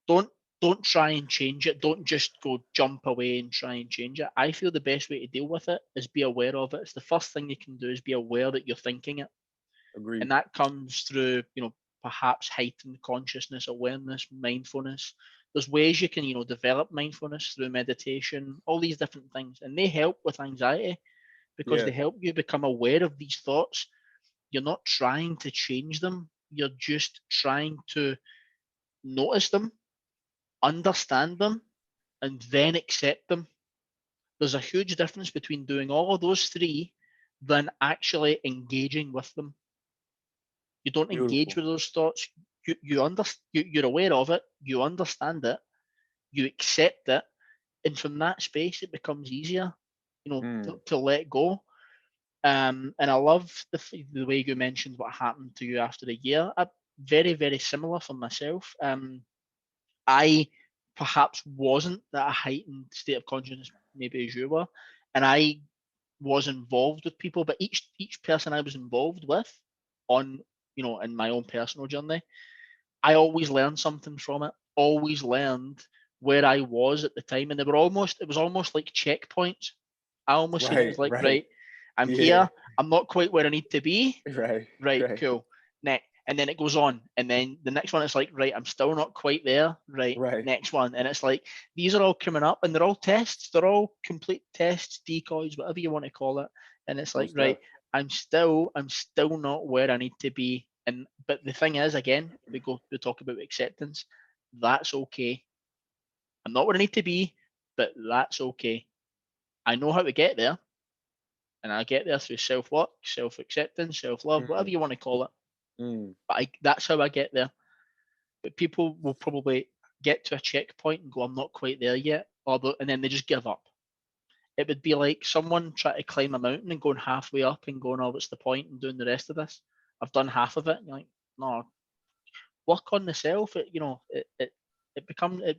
Don't don't try and change it. Don't just go jump away and try and change it. I feel the best way to deal with it is be aware of it. It's the first thing you can do is be aware that you're thinking it. Agreed. And that comes through perhaps heightened consciousness, awareness, mindfulness. There's ways you can develop mindfulness through meditation, all these different things, and they help with anxiety because Yeah. they help you become aware of these thoughts. You're not trying to change them, you're just trying to notice them, understand them, and then accept them. There's a huge difference between doing all of those three than actually engaging with them. You don't engage Beautiful. with those thoughts. You're aware of it, you understand it, you accept it, and from that space it becomes easier Mm. to let go. And I love the way you mentioned what happened to you after a year. Very, very similar for myself. I perhaps wasn't at a heightened state of consciousness maybe as you were, and I was involved with people, but each person I was involved with on in my own personal journey, I always learned something from it. Always learned where I was at the time, and it was almost like checkpoints. I almost seen it Right. as like, Right. right, I'm Yeah. here. I'm not quite where I need to be. Right. Right, Right. cool. Next, and then it goes on, and then the next one is like, right, I'm still not quite there. Right, Right. next one, and it's like these are all coming up, and they're all tests. They're all complete tests, decoys, whatever you want to call it. And it's like, Most right, stuff. I'm still not where I need to be. And but the thing is, again, we talk about acceptance. That's okay. I'm not where I need to be, but that's okay. I know how to get there, and I get there through self work, self acceptance, self love, whatever Mm. you want to call it. Mm. But that's how I get there. But people will probably get to a checkpoint and go, I'm not quite there yet, and then they just give up. It would be like someone trying to climb a mountain and going halfway up and going, oh, what's the point in doing the rest of this? I've done half of it. And you're like, no, work on the self. It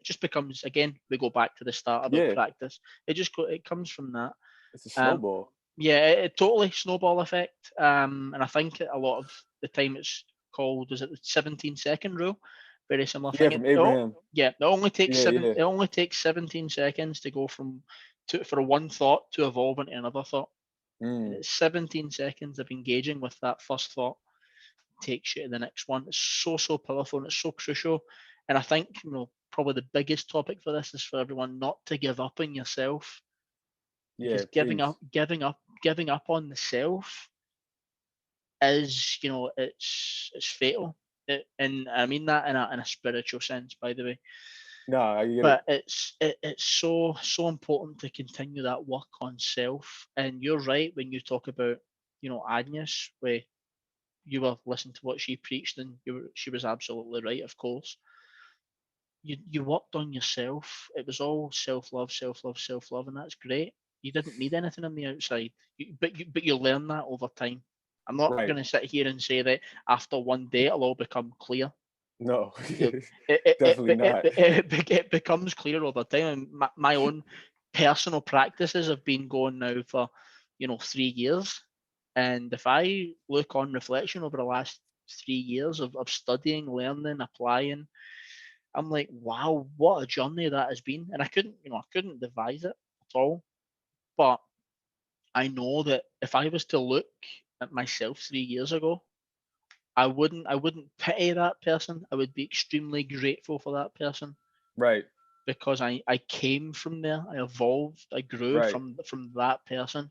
just becomes, again, we go back to the start about Yeah. practice. It comes from that. It's a Um, snowball. yeah, it totally snowball effect. And I think a lot of the time it's called, is it the 17-second rule? Very similar Yeah, thing. from Abraham. Yeah, it only takes Yeah. Yeah. 17 seconds to go for one thought to evolve into another thought. And Mm. it's 17 seconds of engaging with that first thought takes you to the next one. It's so powerful and it's so crucial. And I think probably the biggest topic for this is for everyone not to give up on yourself. Yeah, because please. giving up on the self is, it's fatal. And I mean that in a spiritual sense, by the way. Nah, I get it. But it's so important to continue that work on self. And you're right when you talk about, Agnes, where you were listening to what she preached, and she was absolutely right, of course. You worked on yourself. It was all self love, self love, self love, and that's great. You didn't need anything on the outside, but you learn that over time. I'm not Right. going to sit here and say that after one day it'll all become clear. No, You know, it, it, it, definitely it, not. it becomes clear over time. And my own personal practices have been going now for 3 years, and if I look on reflection over the last 3 years of studying, learning, applying, I'm like, wow, what a journey that has been. And I couldn't devise it at all. But I know that if I was to look at myself 3 years ago, I wouldn't pity that person. I would be extremely grateful for that person, Right, because I came from there. I evolved. I grew right, from that person.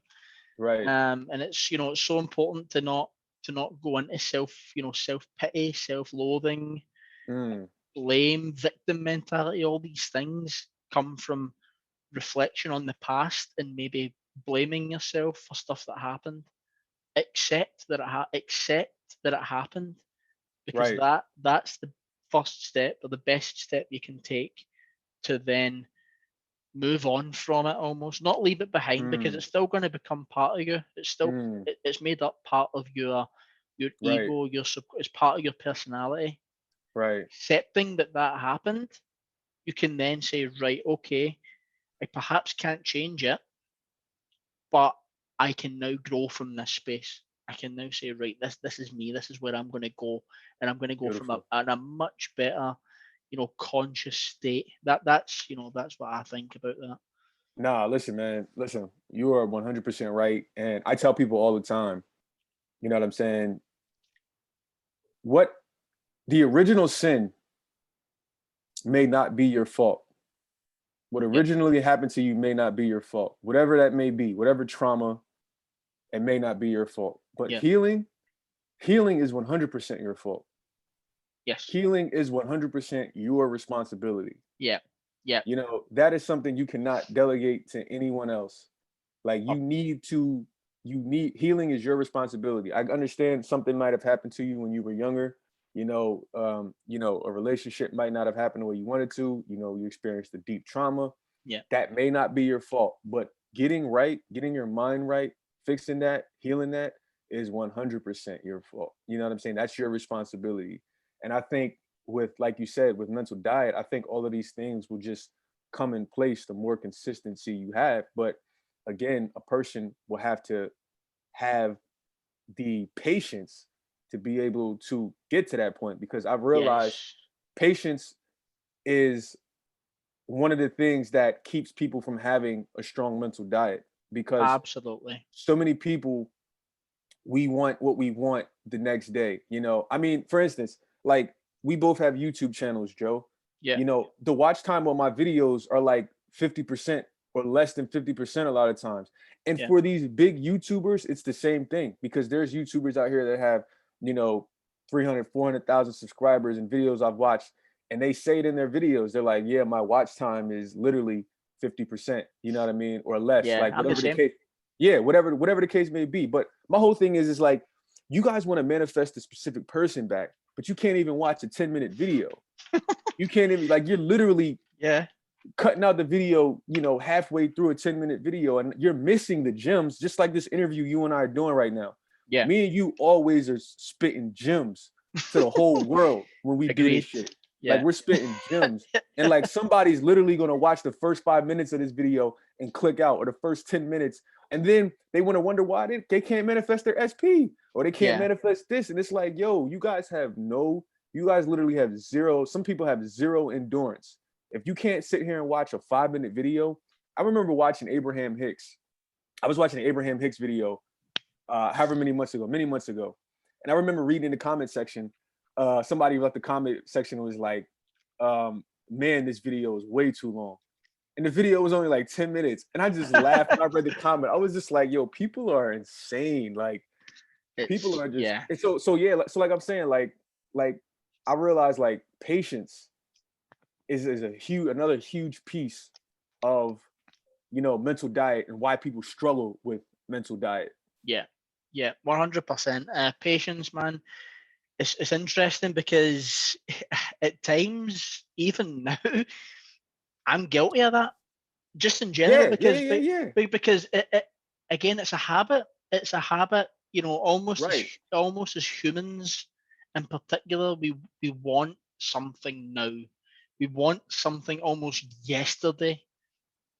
right. And it's so important to not go into self pity, self loathing, Mm, blame, victim mentality. All these things come from reflection on the past and maybe blaming yourself for stuff that happened. Accept that it happened, because right. that's the first step, or the best step you can take to then move on from it. Almost not leave it behind, because Mm, it's still going to become part of you. mm, It's made up part of your right, ego. It's part of your personality. right. Accepting that happened, you can then say, right, okay, I perhaps can't change it, but I can now grow from this space. I can now say, right, this is me. This is where I'm going to go, and I'm going to go from Beautiful. a much better, conscious state. That's what I think about that. Nah, listen, man. Listen, you are 100% right. And I tell people all the time, you know what I'm saying? What the original sin may not be your fault. What Yep. originally happened to you may not be your fault. Whatever that may be, whatever trauma, it may not be your fault. But Yep. healing is 100% your fault. Yes. Healing is 100% your responsibility. Yeah. Yeah. You know, that is something you cannot delegate to anyone else. Like Oh, you need healing is your responsibility. I understand something might have happened to you when you were younger. A relationship might not have happened the way you wanted to. You experienced a deep trauma. yeah. That may not be your fault, but getting right, getting your mind right, fixing that, healing that is 100% your fault. You know what I'm saying? That's your responsibility. And I think with, like you said, with mental diet, I think all of these things will just come in place the more consistency you have. But again, a person will have to have the patience to be able to get to that point, because I've realized Yes. patience is one of the things that keeps people from having a strong mental diet, because Absolutely. so many people, we want what we want the next day. I mean, for instance, like, we both have YouTube channels, Joe. Yeah. The watch time on my videos are like 50% or less than 50% a lot of times. And Yeah. for these big YouTubers, it's the same thing, because there's YouTubers out here that have, you know, 300, 400,000 subscribers and videos I've watched. And they say it in their videos. They're like, yeah, my watch time is literally 50%, you know what I mean? Or less, Yeah. like I'm the whatever the same. case. Yeah, whatever the case may be. But my whole thing is like, you guys want to manifest a specific person back, but you can't even watch a 10-minute video. You can't even, like, you're literally Yeah. cutting out the video, halfway through a 10-minute video, and you're missing the gems, just like this interview you and I are doing right now. Yeah. Me and you always are spitting gems to the whole world when we do this Agreed. shit. Like, Yeah. we're spitting gems. And like, somebody's literally gonna watch the first 5 minutes of this video and click out, or the first 10 minutes. And then they want to wonder why they can't manifest their SP, or they can't Yeah. manifest this. And it's like, yo, you guys literally have zero. Some people have zero endurance. If you can't sit here and watch a 5-minute video, I remember watching Abraham Hicks. I was watching an Abraham Hicks video, however many months ago. And I remember reading in the comment section, somebody left the comment section and was like, man, this video is way too long. and the video was only like 10 minutes. And I just laughed when I read the comment. I was just like, yo, people are insane. Like people It's are just yeah, and so yeah, so like I'm saying, like I realized like patience is a huge another huge piece of mental diet and why people struggle with mental diet. yeah, yeah, 100%. Patience, man. It's interesting because at times, even now, I'm guilty of that. Just in general, Yeah, yeah, because yeah, yeah. because it again, it's a habit. It's a habit. Right. almost as humans, in particular, we want something now. We want something almost yesterday.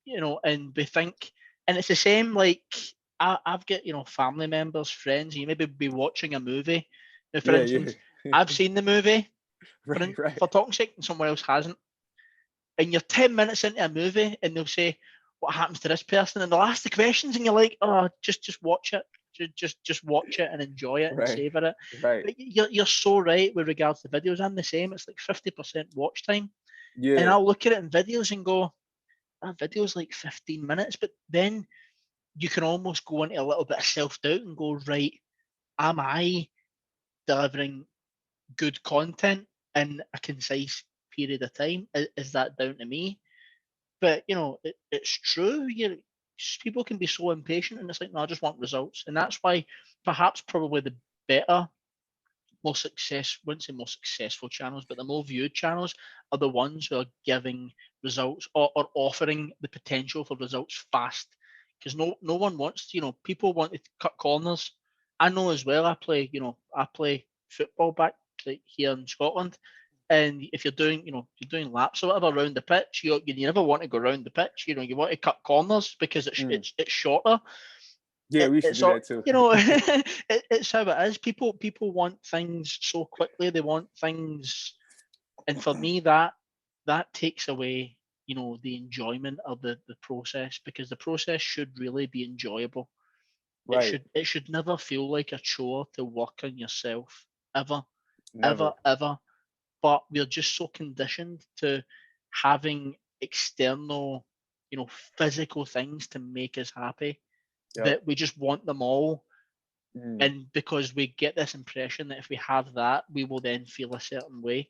And we think, and it's the same. Like I've got family members, friends. You maybe be watching a movie. Now, for Yeah, yeah. instance, I've seen the movie, Right, right. for talking sake, and someone else hasn't, and you're 10 minutes into a movie and they'll say, what happens to this person? And they'll ask the questions and you're like, oh, just watch it. Just watch it and enjoy it and Right, savor it. right. But you're so right with regards to videos. I'm the same. It's like 50% watch time. And Yeah. I'll look at it in videos and go, that video's like 15 minutes. But then you can almost go into a little bit of self-doubt and go, right, am I delivering good content in a concise period of time? Is that down to me? But it's true. People can be so impatient, and it's like, no, I just want results, and that's why perhaps probably the better, wouldn't say more successful channels, but the more viewed channels are the ones who are giving results, or offering the potential for results fast. Because no one wants to, people want to cut corners. I know as well. I play football back, like, here in Scotland, and if you're doing laps or whatever around the pitch, you never want to go around the pitch. You want to cut corners because it's Mm. it's it's shorter. Yeah, we used to It's do all that too. it's how it is. People want things so quickly. They want things, and for me, that takes away the enjoyment of the process, because the process should really be enjoyable. it Right. should it should never feel like a chore to work on yourself, ever, ever, Never. ever. But we're just so conditioned to having external, physical things to make us happy, Yep. that we just want them all. Mm. And because we get this impression that if we have that, we will then feel a certain way,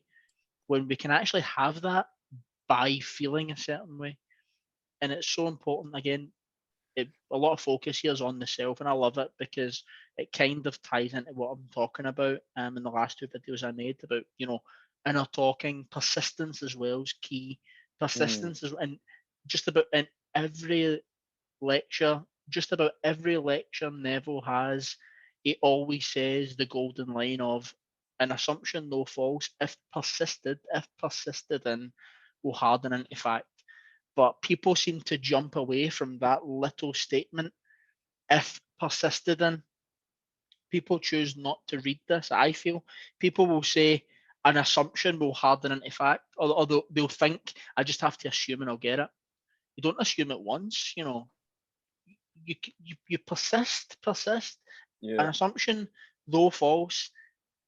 when we can actually have that by feeling a certain way. And it's so important. Again, a lot of focus here is on the self, and I love it because it kind of ties into what I'm talking about in the last two videos I made about inner talking. Persistence as well is key. Mm. Persistence is, and just about in every lecture, just about every lecture Neville has, he always says the golden line of, an assumption though false, if persisted in, will harden into fact. But people seem to jump away from that little statement, if persisted in. People choose not to read this. I feel people will say an assumption will harden into fact, or they'll think, I just have to assume and I'll get it. You don't assume it once. You persist. An Yeah. assumption, though false,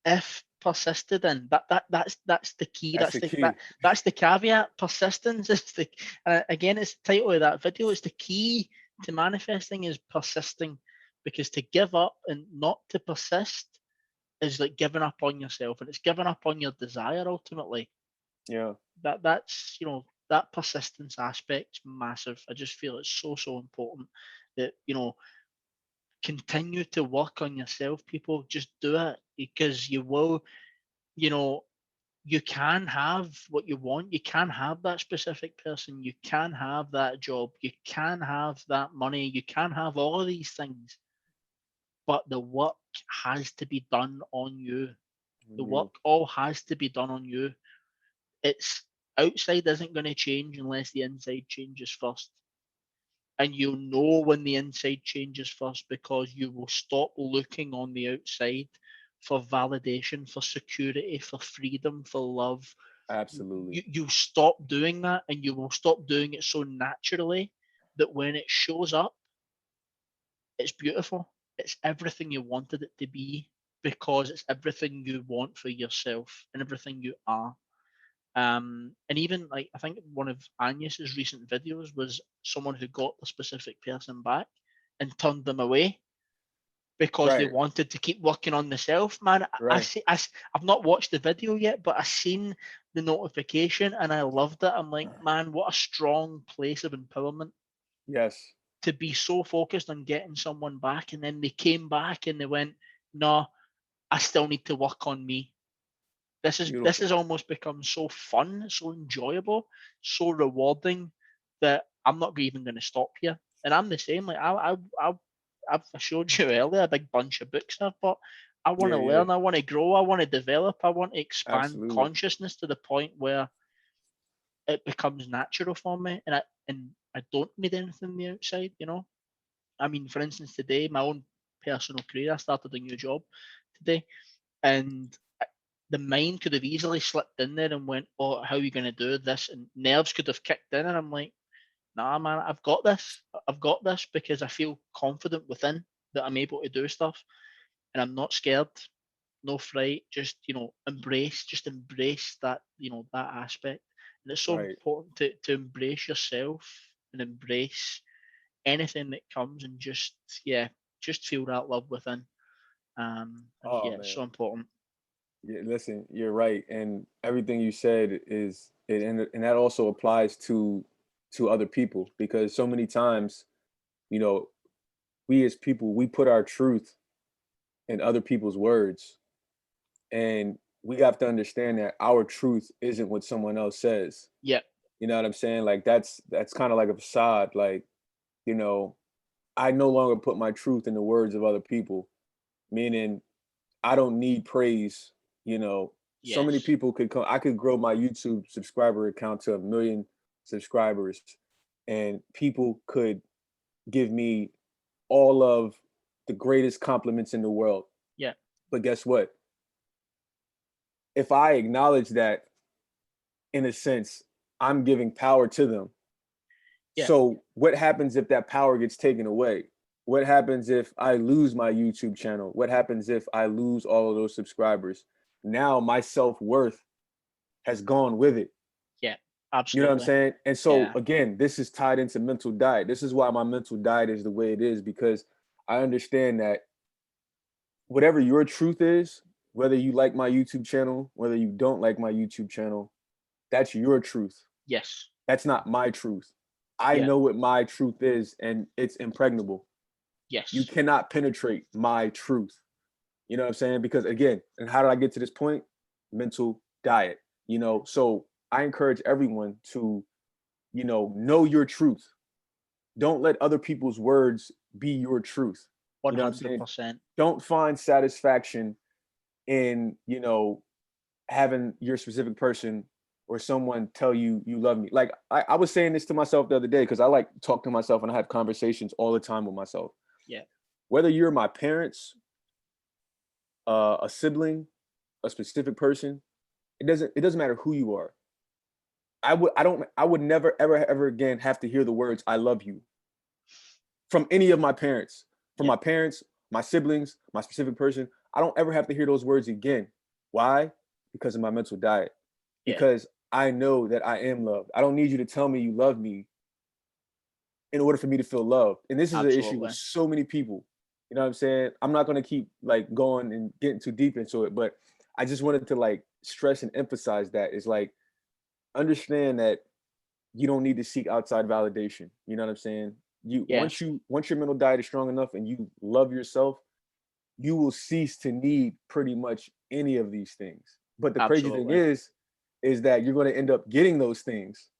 if persisted in, that's the key. That's That's the the that, key. that's the caveat. Persistence is the, again, it's the title of that video. It's the key to manifesting is persisting, because to give up and not to persist is like giving up on yourself, and it's giving up on your desire ultimately. Yeah. That persistence aspect's massive. I just feel it's so important that continue to work on yourself. People, just do it, because you will. You know, you can have what you want. You can have that specific person. You can have that job. You can have that money. You can have all of these things, but the work has to be done on you. The work You. all has to be done on you. It's outside isn't going to change unless the inside changes first. And you'll know when the inside changes first, because you will stop looking on the outside for validation, for security, for freedom, for love. Absolutely. You stop doing that, and you will stop doing it so naturally that when it shows up, it's beautiful. It's everything you wanted it to be, because it's everything you want for yourself and everything you are. And even like I think one of Agnes's recent videos was someone who got the specific person back and turned them away because they Right, wanted to keep working on themselves. Man, right. I've not watched the video yet, but I seen the notification and I loved it. I'm like, man, what a strong place of empowerment Yes, to be so focused on getting someone back, and then they came back and they went, no, I still need to work on me. This beautiful. has almost become so fun, so enjoyable, so rewarding that I'm not even going to stop here. And I'm the same. Like I've showed you earlier a big bunch of books I've bought. I want Yeah, to yeah, learn. I want to grow. I want to develop. I want to expand absolutely. consciousness to the point where it becomes natural for me, and I don't need anything on the outside. You know, I mean, for instance, today my own personal career. I started a new job today, and the mind could have easily slipped in there and went, "Oh, how are you going to do this?" And nerves could have kicked in, and I'm like, "Nah, man, I've got this. I've got this because I feel confident within that I'm able to do stuff, and I'm not scared, no fright. Just just embrace that, that aspect. And it's so Right. important to embrace yourself and embrace anything that comes, and just feel that love within. And Oh yeah, it's man. so important. Yeah, listen, you're right, and everything you said is it, and that also applies to other people because so many times, you know, we as people we put our truth in other people's words, and we have to understand that our truth isn't what someone else says. Yeah, You know what I'm saying? Like that's kind of like a facade. Like, you know, I no longer put my truth in the words of other people, meaning I don't need praise. You know, so many yes. people could come. I could grow my YouTube subscriber account to 1 million subscribers, and people could give me all of the greatest compliments in the world. Yeah. But guess what? If I acknowledge that, in a sense, I'm giving power to them. Yeah. So, what happens if that power gets taken away? What happens if I lose my YouTube channel? What happens if I lose all of those subscribers? Now my self worth has gone with it. Yeah. You know what I'm Absolutely. saying? And so Yeah. again, this is tied into mental diet. This is why my mental diet is the way it is because I understand that whatever your truth is, whether you like my YouTube channel, whether you don't like my YouTube channel, that's your truth. Yes. That's not my truth. I Yeah. know what my truth is and it's impregnable. You Yes. cannot penetrate my truth. You know what I'm saying? Because again, and how did I get to this point? Mental diet. So I encourage everyone to, know your truth. Don't let other people's words be your truth. You know what I'm saying? 100%. Don't find satisfaction in, having your specific person or someone tell you you love me. Like I was saying this to myself the other day because I like talk to myself and I have conversations all the time with myself. Yeah. Whether you're my parents, a sibling, a specific person, it doesn't matter who you are. I would never ever again have to hear the words I love you from any of my parents. From Yeah. my parents, my siblings, my specific person. I don't ever have to hear those words again. Why? Because of my mental diet. Yeah. Because I know that I am loved. I don't need you to tell me you love me in order for me to feel loved. And this is an issue with Absolutely. so many people. You know what I'm saying? I'm not going to keep like going and getting too deep into it, but I just wanted to like stress and emphasize that is like understand that you don't need to seek outside validation. You know what I'm saying? You Yeah. once your mental diet is strong enough and you love yourself, you will cease to need pretty much any of these things. But the crazy thing Absolutely. is that you're going to end up getting those things.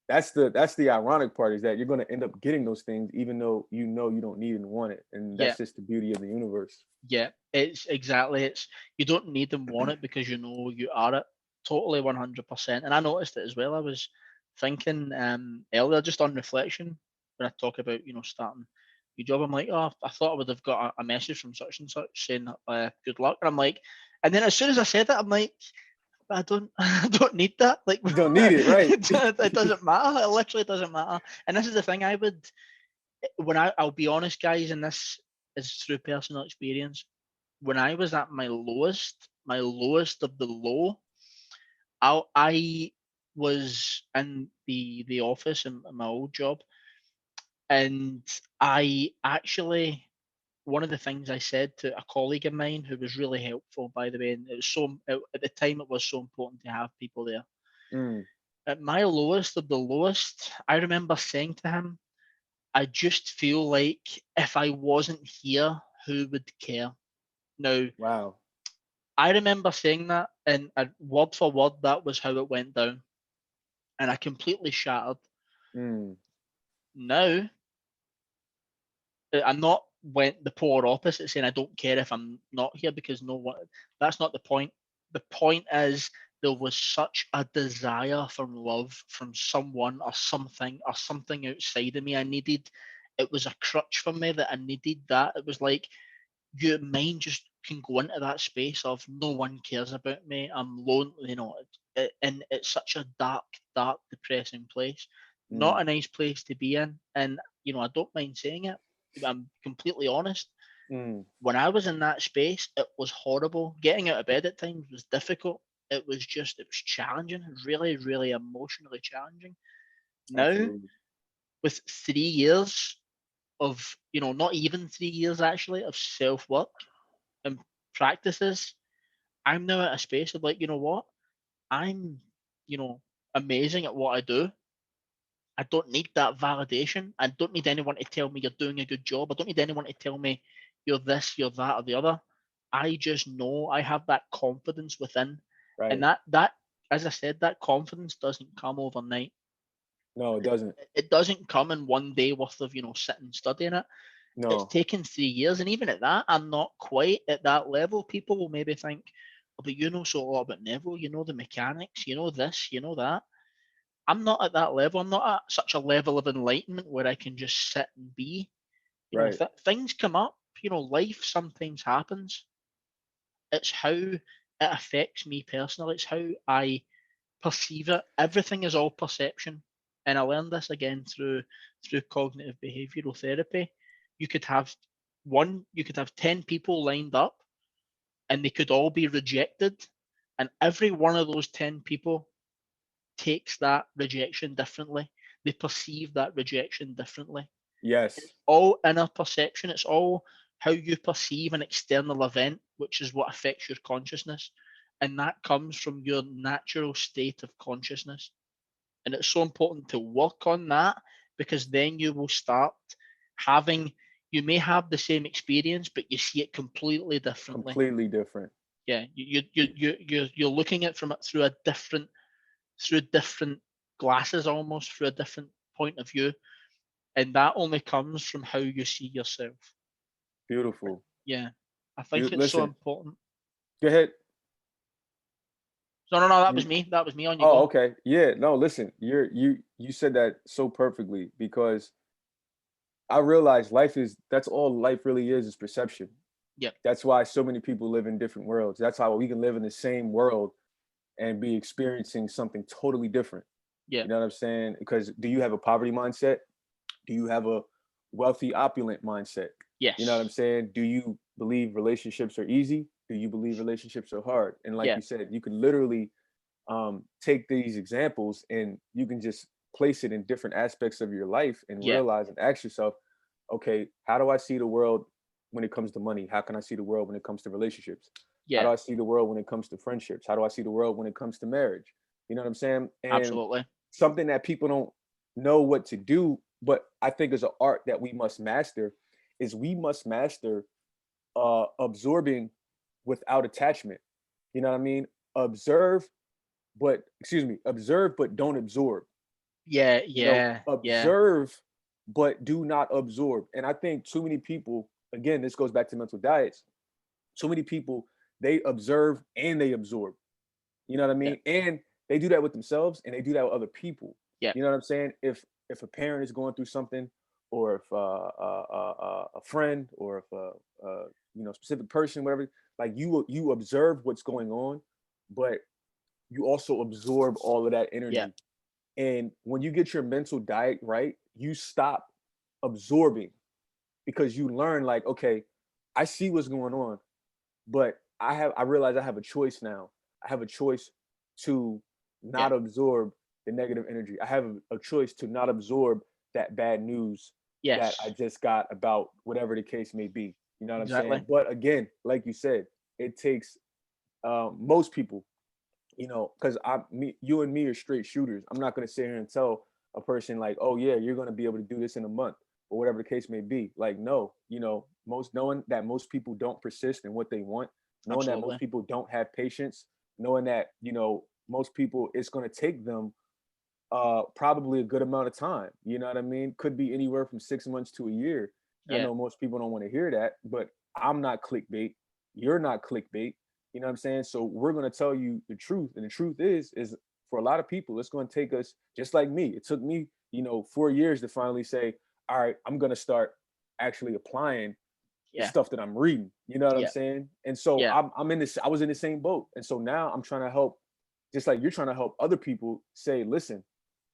That's the ironic part is that you're going to end up getting those things even though you know you don't need and want it. And Yeah. that's just the beauty of the universe. Yeah. It's exactly. It's You don't need and want it because you know you are it. Totally 100%. And I noticed it as well. I was thinking earlier, just on reflection, when I talk about starting your job. I'm like, oh, I thought I would have got a message from such and such saying good luck. And I'm like, and then as soon as I said that, I'm like, I don't I don't need that. Like You don't need it, right? it doesn't matter. It literally doesn't matter. And this is the thing. I'll be honest, guys, and this is through personal experience. When I was at my lowest of the low, I was in the office in my old job, and I actually, one of the things I said to a colleague of mine who was really helpful, by the way, and it was at the time it was so important to have people there. Mm, At my lowest of the lowest, I remember saying to him, I just feel like if I wasn't here, who would care? Now, wow. I remember saying that, and word for word, that was how it went down. And I completely shattered. Mm, Now, I'm not went the polar opposite, saying I don't care if I'm not here, because no one, that's not the point. The point is there was such a desire from love from someone or something outside of me I needed. It was a crutch for me that I needed that. It was like your mind just can go into that space of no one cares about me. I'm lonely, and it's such a dark, dark, depressing place. mm, Not a nice place to be in. And I don't mind saying it. I'm completely honest. mm. When I was in that space, it was horrible. Getting out of bed at times was difficult. It was challenging, really, really emotionally challenging. Now, Absolutely. with 3 years of, not even 3 years actually, of self work and practices, I'm now at a space of like, you know what? I'm, you know, amazing at what I do. I don't need that validation. I don't need anyone to tell me you're doing a good job. I don't need anyone to tell me you're this, you're that, or the other. I just know I have that confidence within. And Right. that as I said, that confidence doesn't come overnight. No, it doesn't. It doesn't come in one day worth of, sitting studying it. It's No. taken 3 years, and even at that, I'm not quite at that level. People will maybe think, oh, but you know so a lot about Neville, you know the mechanics, you know this, you know that. I'm not at that level. I'm not at such a level of enlightenment where I can just sit and be. Right. Things come up. Life sometimes happens. It's how it affects me personally. It's how I perceive it. Everything is all perception, and I learned this again through cognitive behavioral therapy. You could have you could have 10 people lined up, and they could all be rejected, and every one of those 10 people takes that rejection differently. They perceive that rejection differently. Yes. It's all inner perception. It's all how you perceive an external event, which is what affects your consciousness. And that comes from your natural state of consciousness. And it's so important to work on that, because then you will start having, you may have the same experience, but you see it completely differently. Completely different. Yeah, you're looking at from through a different, through different glasses, almost through a different point of view, and that only comes from how you see yourself. Beautiful. Yeah, I think it's so Listen, important. go ahead. No, no, no, that was You, me. That was me. On you oh, go. okay. Yeah. No, listen, you said that so perfectly because I realize that's all life really is perception. Yep. That's why so many people live in different worlds. That's how we can live in the same world and be experiencing something totally different. You Yep. know what I'm saying? Because do you have a poverty mindset? Do you have a wealthy, opulent mindset? You know what I'm Yes. saying? Do you believe relationships are easy? Do you believe relationships are hard? And like Yeah. you said, you can literally take these examples and you can just place it in different aspects of your life and Yeah. realize and ask yourself, okay, how do I see the world when it comes to money? How can I see the world when it comes to relationships? How do Yeah. I see the world when it comes to friendships? How do I see the world when it comes to marriage? You know what I'm saying? And Absolutely. something that people don't know what to do, but I think is an art that we must master, is we must master absorbing without attachment. You know what I mean? Observe but don't absorb. Yeah. You know, Yeah. Yeah. observe but do not absorb. And I think too many people, again, this goes back to mental diets. So many people, they observe and they absorb. You know what I Yeah. mean? And they do that with themselves and they do that with other people. Yeah. You know what I'm saying? If a parent is going through something, or if a friend, or if specific person, whatever, like you observe what's going on, but you also absorb all of that Yeah. energy. And when you get your mental diet right, you stop absorbing because you learn, like, okay, I see what's going on, but I realize I have a choice now. I have a choice to Yeah. not absorb the negative energy. I have a choice to not absorb that bad news that I Yes, just got about whatever the case may be. You know what I'm saying? exactly. But again, like you said, it takes most people, because you and me are straight shooters. I'm not going to sit here and tell a person like, oh yeah, you're going to be able to do this in a month or whatever the case may be. Like, no, most knowing that most people don't persist in what they want, knowing that most Absolutely. people don't have patience, knowing that most people it's going to take them probably a good amount of time. You know what I mean? Could be anywhere from 6 months to a year. I Yeah, know most people don't want to hear that, but I'm not clickbait. You're not clickbait. You know what I'm saying? So we're going to tell you the truth. And the truth is for a lot of people, it's going to take us, just like me. It took me, 4 years to finally say, all right, I'm going to start actually applying the yeah, stuff that I'm reading. You know what I'm yeah, saying? And so yeah, I'm in this, I was in the same boat. And so now I'm trying to help, just like you're trying to help other people say, listen,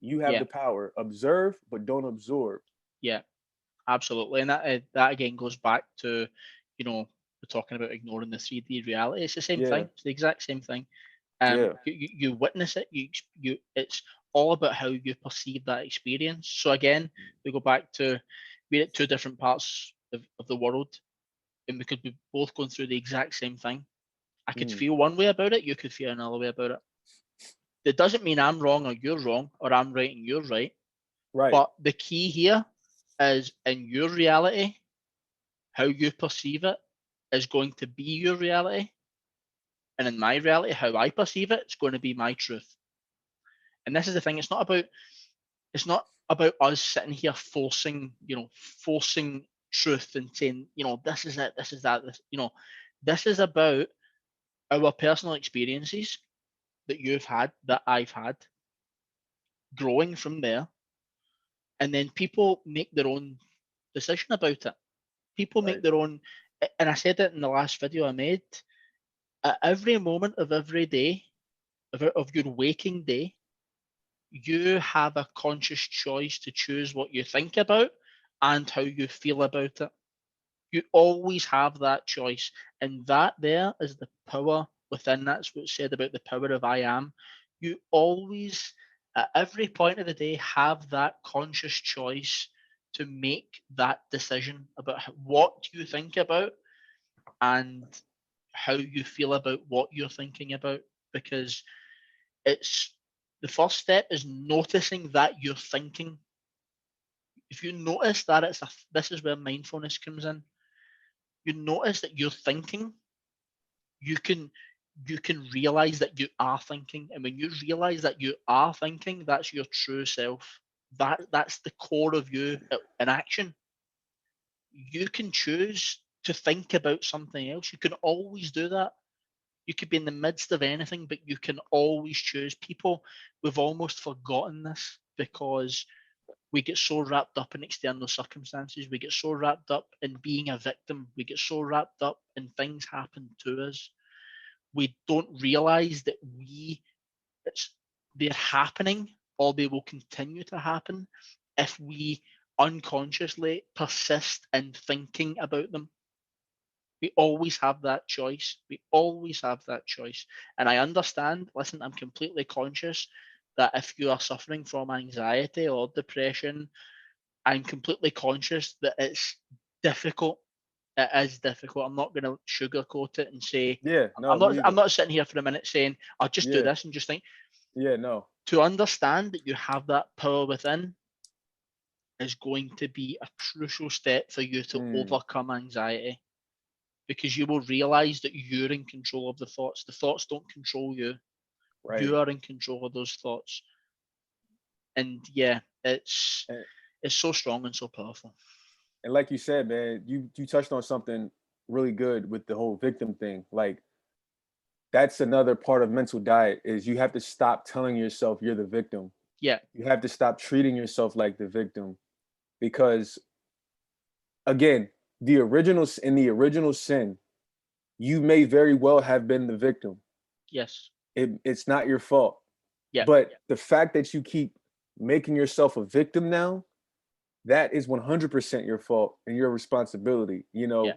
you have yeah, the power. Observe, but don't absorb. yeah. Absolutely, and that again goes back to, we're talking about ignoring the 3D reality. It's the same Yeah, thing. It's the exact same thing. yeah. You witness it. It's all about how you perceive that experience. So again, we go back to we're at two different parts of the world, and we could be both going through the exact same thing. I could Mm, feel one way about it. You could feel another way about it. That doesn't mean I'm wrong or you're wrong, or I'm right and you're right. right, But the key here is in your reality, how you perceive it is going to be your reality. And in my reality, how I perceive it, it's going to be my truth. And this is the thing, it's not about us sitting here forcing truth and saying, this is it, this is that, this is about our personal experiences that you've had, that I've had, growing from there, and then people make their own decision about it. People make right. their own, and I said it in the last video I made, at every moment of every day, of your waking day, you have a conscious choice to choose what you think about and how you feel about it. You always have that choice. And that there is the power within. That's what's said about the power of I am. You always, at every point of the day, have that conscious choice to make that decision about what you think about and how you feel about what you're thinking about. Because it's the first step is noticing that you're thinking. If you notice that this is where mindfulness comes in. You notice that you're thinking, you can realize that you are thinking, and when you realize that you are thinking, that's your true self. That's the core of you in action. You can choose to think about something else. You can always do that. You could be in the midst of anything, but you can always choose. People, we've almost forgotten this because we get so wrapped up in external circumstances. We get so wrapped up in being a victim. We get so wrapped up in things happen to us. We don't realize that they're happening, or they will continue to happen if we unconsciously persist in thinking about them. We always have that choice. We always have that choice. And I understand, listen, I'm completely conscious that if you are suffering from anxiety or depression, I'm completely conscious that it's difficult. It is difficult. I'm not going to sugarcoat it and say, Yeah, I'm no, not me I'm either. not sitting here for a minute saying, I'll just do Yeah, this and just think. yeah, no, To understand that you have that power within is going to be a crucial step for you to mm, overcome anxiety, because you will realize that you're in control of the thoughts. The thoughts don't control you. right. You are in control of those thoughts. And yeah, And, it's so strong and so powerful. and like you said, man, you touched on something really good with the whole victim thing. Like that's another part of mental diet is you have to stop telling yourself you're the victim. Yeah, You have to stop treating yourself like the victim because again, the original sin, you may very well have been the victim. yes, It's not your fault. yeah, But the fact that you keep making yourself a victim now, that is 100% your fault and your responsibility, yeah,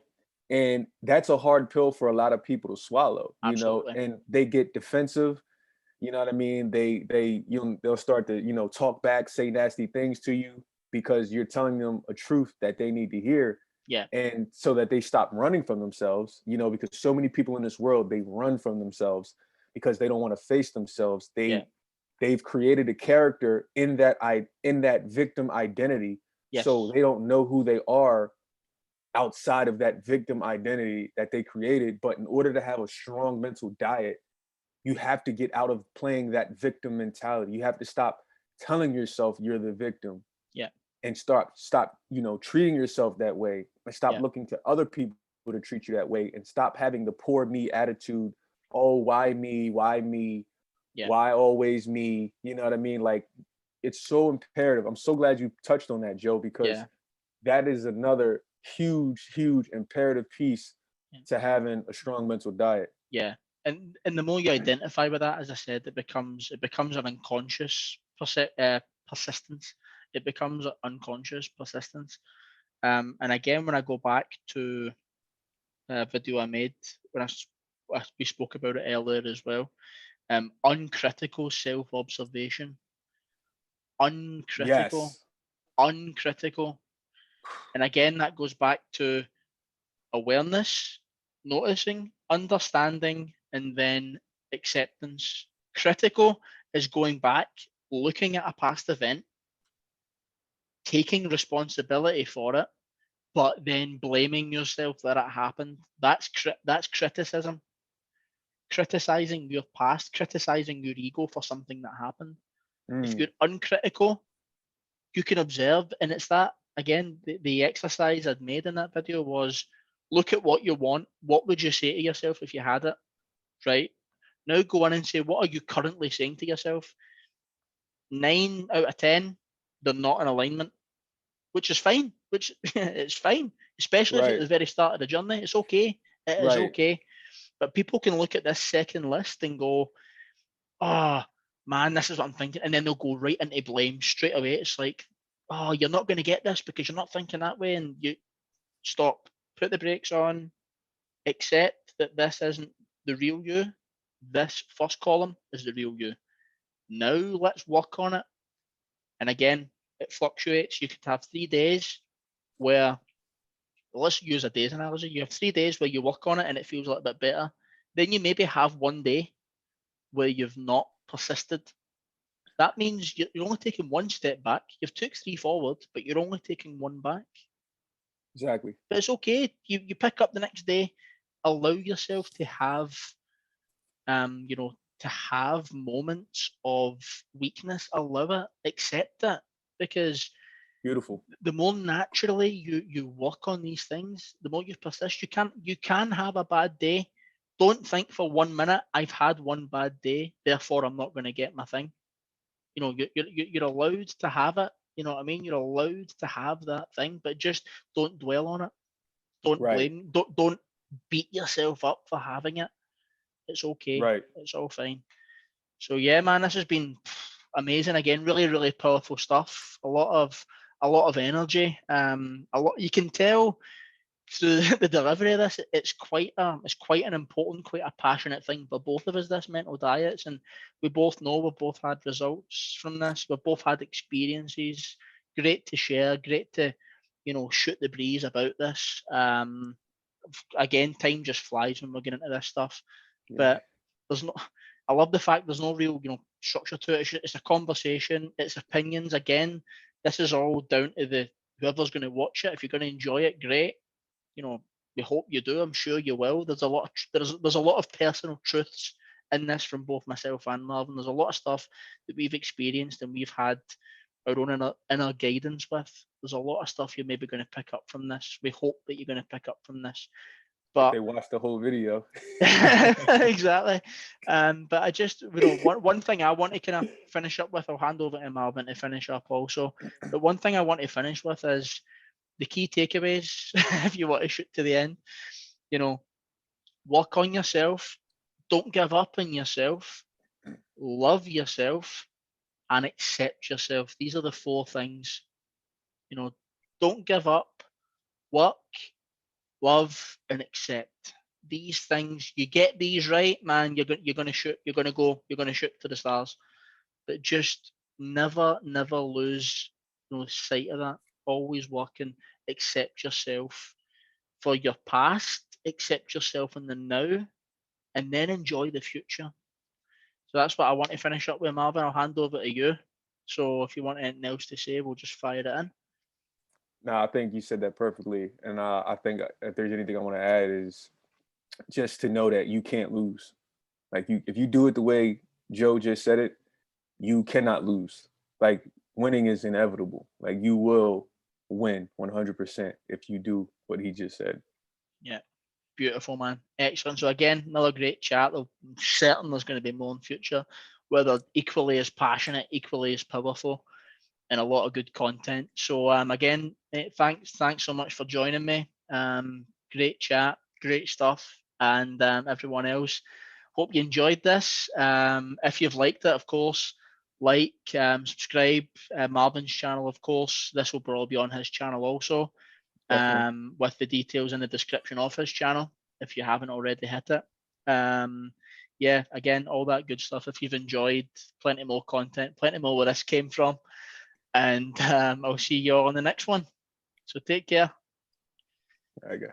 and that's a hard pill for a lot of people to swallow, absolutely. and they get defensive, You know what I mean? They'll start to, talk back, say nasty things to you because you're telling them a truth that they need to hear. Yeah. And so that they stop running from themselves, because so many people in this world, they run from themselves because they don't want to face themselves. Yeah. They've created a character in that victim identity. Yes. So they don't know who they are outside of that victim identity that they created. But in order to have a strong mental diet, you have to get out of playing that victim mentality. You have to stop telling yourself you're the victim. Yeah. And stop, treating yourself that way, and stop Yeah. looking to other people to treat you that way, and stop having the poor me attitude. Oh, why me? Why me? Yeah. Why always me? You know what I mean? Like, it's so imperative. I'm so glad you touched on that, Joe, because Yeah. that is another huge, huge imperative piece Yeah. to having a strong mental diet. Yeah. And the more you identify with that, as I said, it becomes an unconscious persistence. It becomes an unconscious persistence. And again, when I go back to a video I made when we spoke about it earlier as well, uncritical self-observation, uncritical, Yes. uncritical. And again, that goes back to awareness, noticing, understanding, and then acceptance. Critical is going back, looking at a past event, taking responsibility for it, but then blaming yourself that it happened. That's criticism. Criticizing your past, criticizing your ego for something that happened. If Mm, you're uncritical, you can observe, and it's that again. The exercise I'd made in that video was look at what you want. What would you say to yourself if you had it? Right now, go in and say, what are you currently saying to yourself? 9 out of 10, they're not in alignment, which is fine. Which it's fine, especially if it's right. the very start of the journey. It's okay. It is Right. okay. But people can look at this second list and go, oh man, this is what I'm thinking, and then they'll go right into blame straight away. It's like, oh, you're not going to get this because you're not thinking that way, and you stop, put the brakes on, accept that this isn't the real you. This first column is the real you. Now let's work on it. And again, it fluctuates. You could have 3 days where, let's use a day's analogy. You have 3 days where you work on it and it feels a little bit better. Then you maybe have one day where you've not persisted. That means you're only taking one step back. You've took 3 forward, but you're only taking one back. Exactly. But it's okay. You pick up the next day. Allow yourself to have to have moments of weakness. Allow it, accept it, because Beautiful. the more naturally you work on these things, the more you persist. You can have a bad day. Don't think for 1 minute, I've had one bad day, therefore I'm not going to get my thing. You're allowed to have it. You know what I mean? You're allowed to have that thing, but just don't dwell on it. Don't Right. blame. Don't beat yourself up for having it. It's okay. Right. It's all fine. So yeah, man, this has been amazing. Again, really, really powerful stuff. A lot of energy. A lot. You can tell through the delivery of this, it's quite an important, quite a passionate thing for both of us. This mental diets, and we both know we've both had results from this. We've both had experiences. Great to share. Great to, shoot the breeze about this. Again, time just flies when we're getting into this stuff, Yeah. but there's no. I love the fact there's no real, structure to it. It's a conversation. It's opinions. Again, this is all down to the whoever's going to watch it. If you're going to enjoy it, great. We hope you do. I'm sure you will. There's a lot of personal truths in this from both myself and Marvin. There's a lot of stuff that we've experienced and we've had our own inner guidance with. There's a lot of stuff you're maybe going to pick up from this. We hope that you're going to pick up from this. If But they watch the whole video. exactly. But I just, one thing I want to kind of finish up with, I'll hand over to Marvin to finish up also. But one thing I want to finish with is the key takeaways, if you want to shoot to the end. Work on yourself. Don't give up on yourself. Love yourself and accept yourself. These are the 4 things. Don't give up. Work, love, and accept. these things, you get these right, man, you're going to shoot, you're going to shoot for the stars. But just never lose sight of that. Always working, accept yourself for your past, accept yourself in the now, and then enjoy the future. So that's what I want to finish up with, Marvin. I'll hand over to you. So if you want anything else to say, we'll just fire it in. No, I think you said that perfectly. And I think if there's anything I want to add is just to know that you can't lose. Like if you do it the way Joe just said it, you cannot lose. Like winning is inevitable. Like you will win 100% if you do what he just said. Yeah, beautiful, man. Excellent. So again, another great chat. I'm certain there's going to be more in future, whether equally as passionate, equally as powerful, and a lot of good content. So again, thanks so much for joining me. Great chat, great stuff, and everyone else, hope you enjoyed this. If you've liked it, of course, like, subscribe. Marvin's channel, of course, this will probably be on his channel also, with the details in the description of his channel if you haven't already hit it. Yeah, again, all that good stuff. If you've enjoyed, plenty more content, plenty more where this came from. And I'll see you all on the next one. So take care. I guess.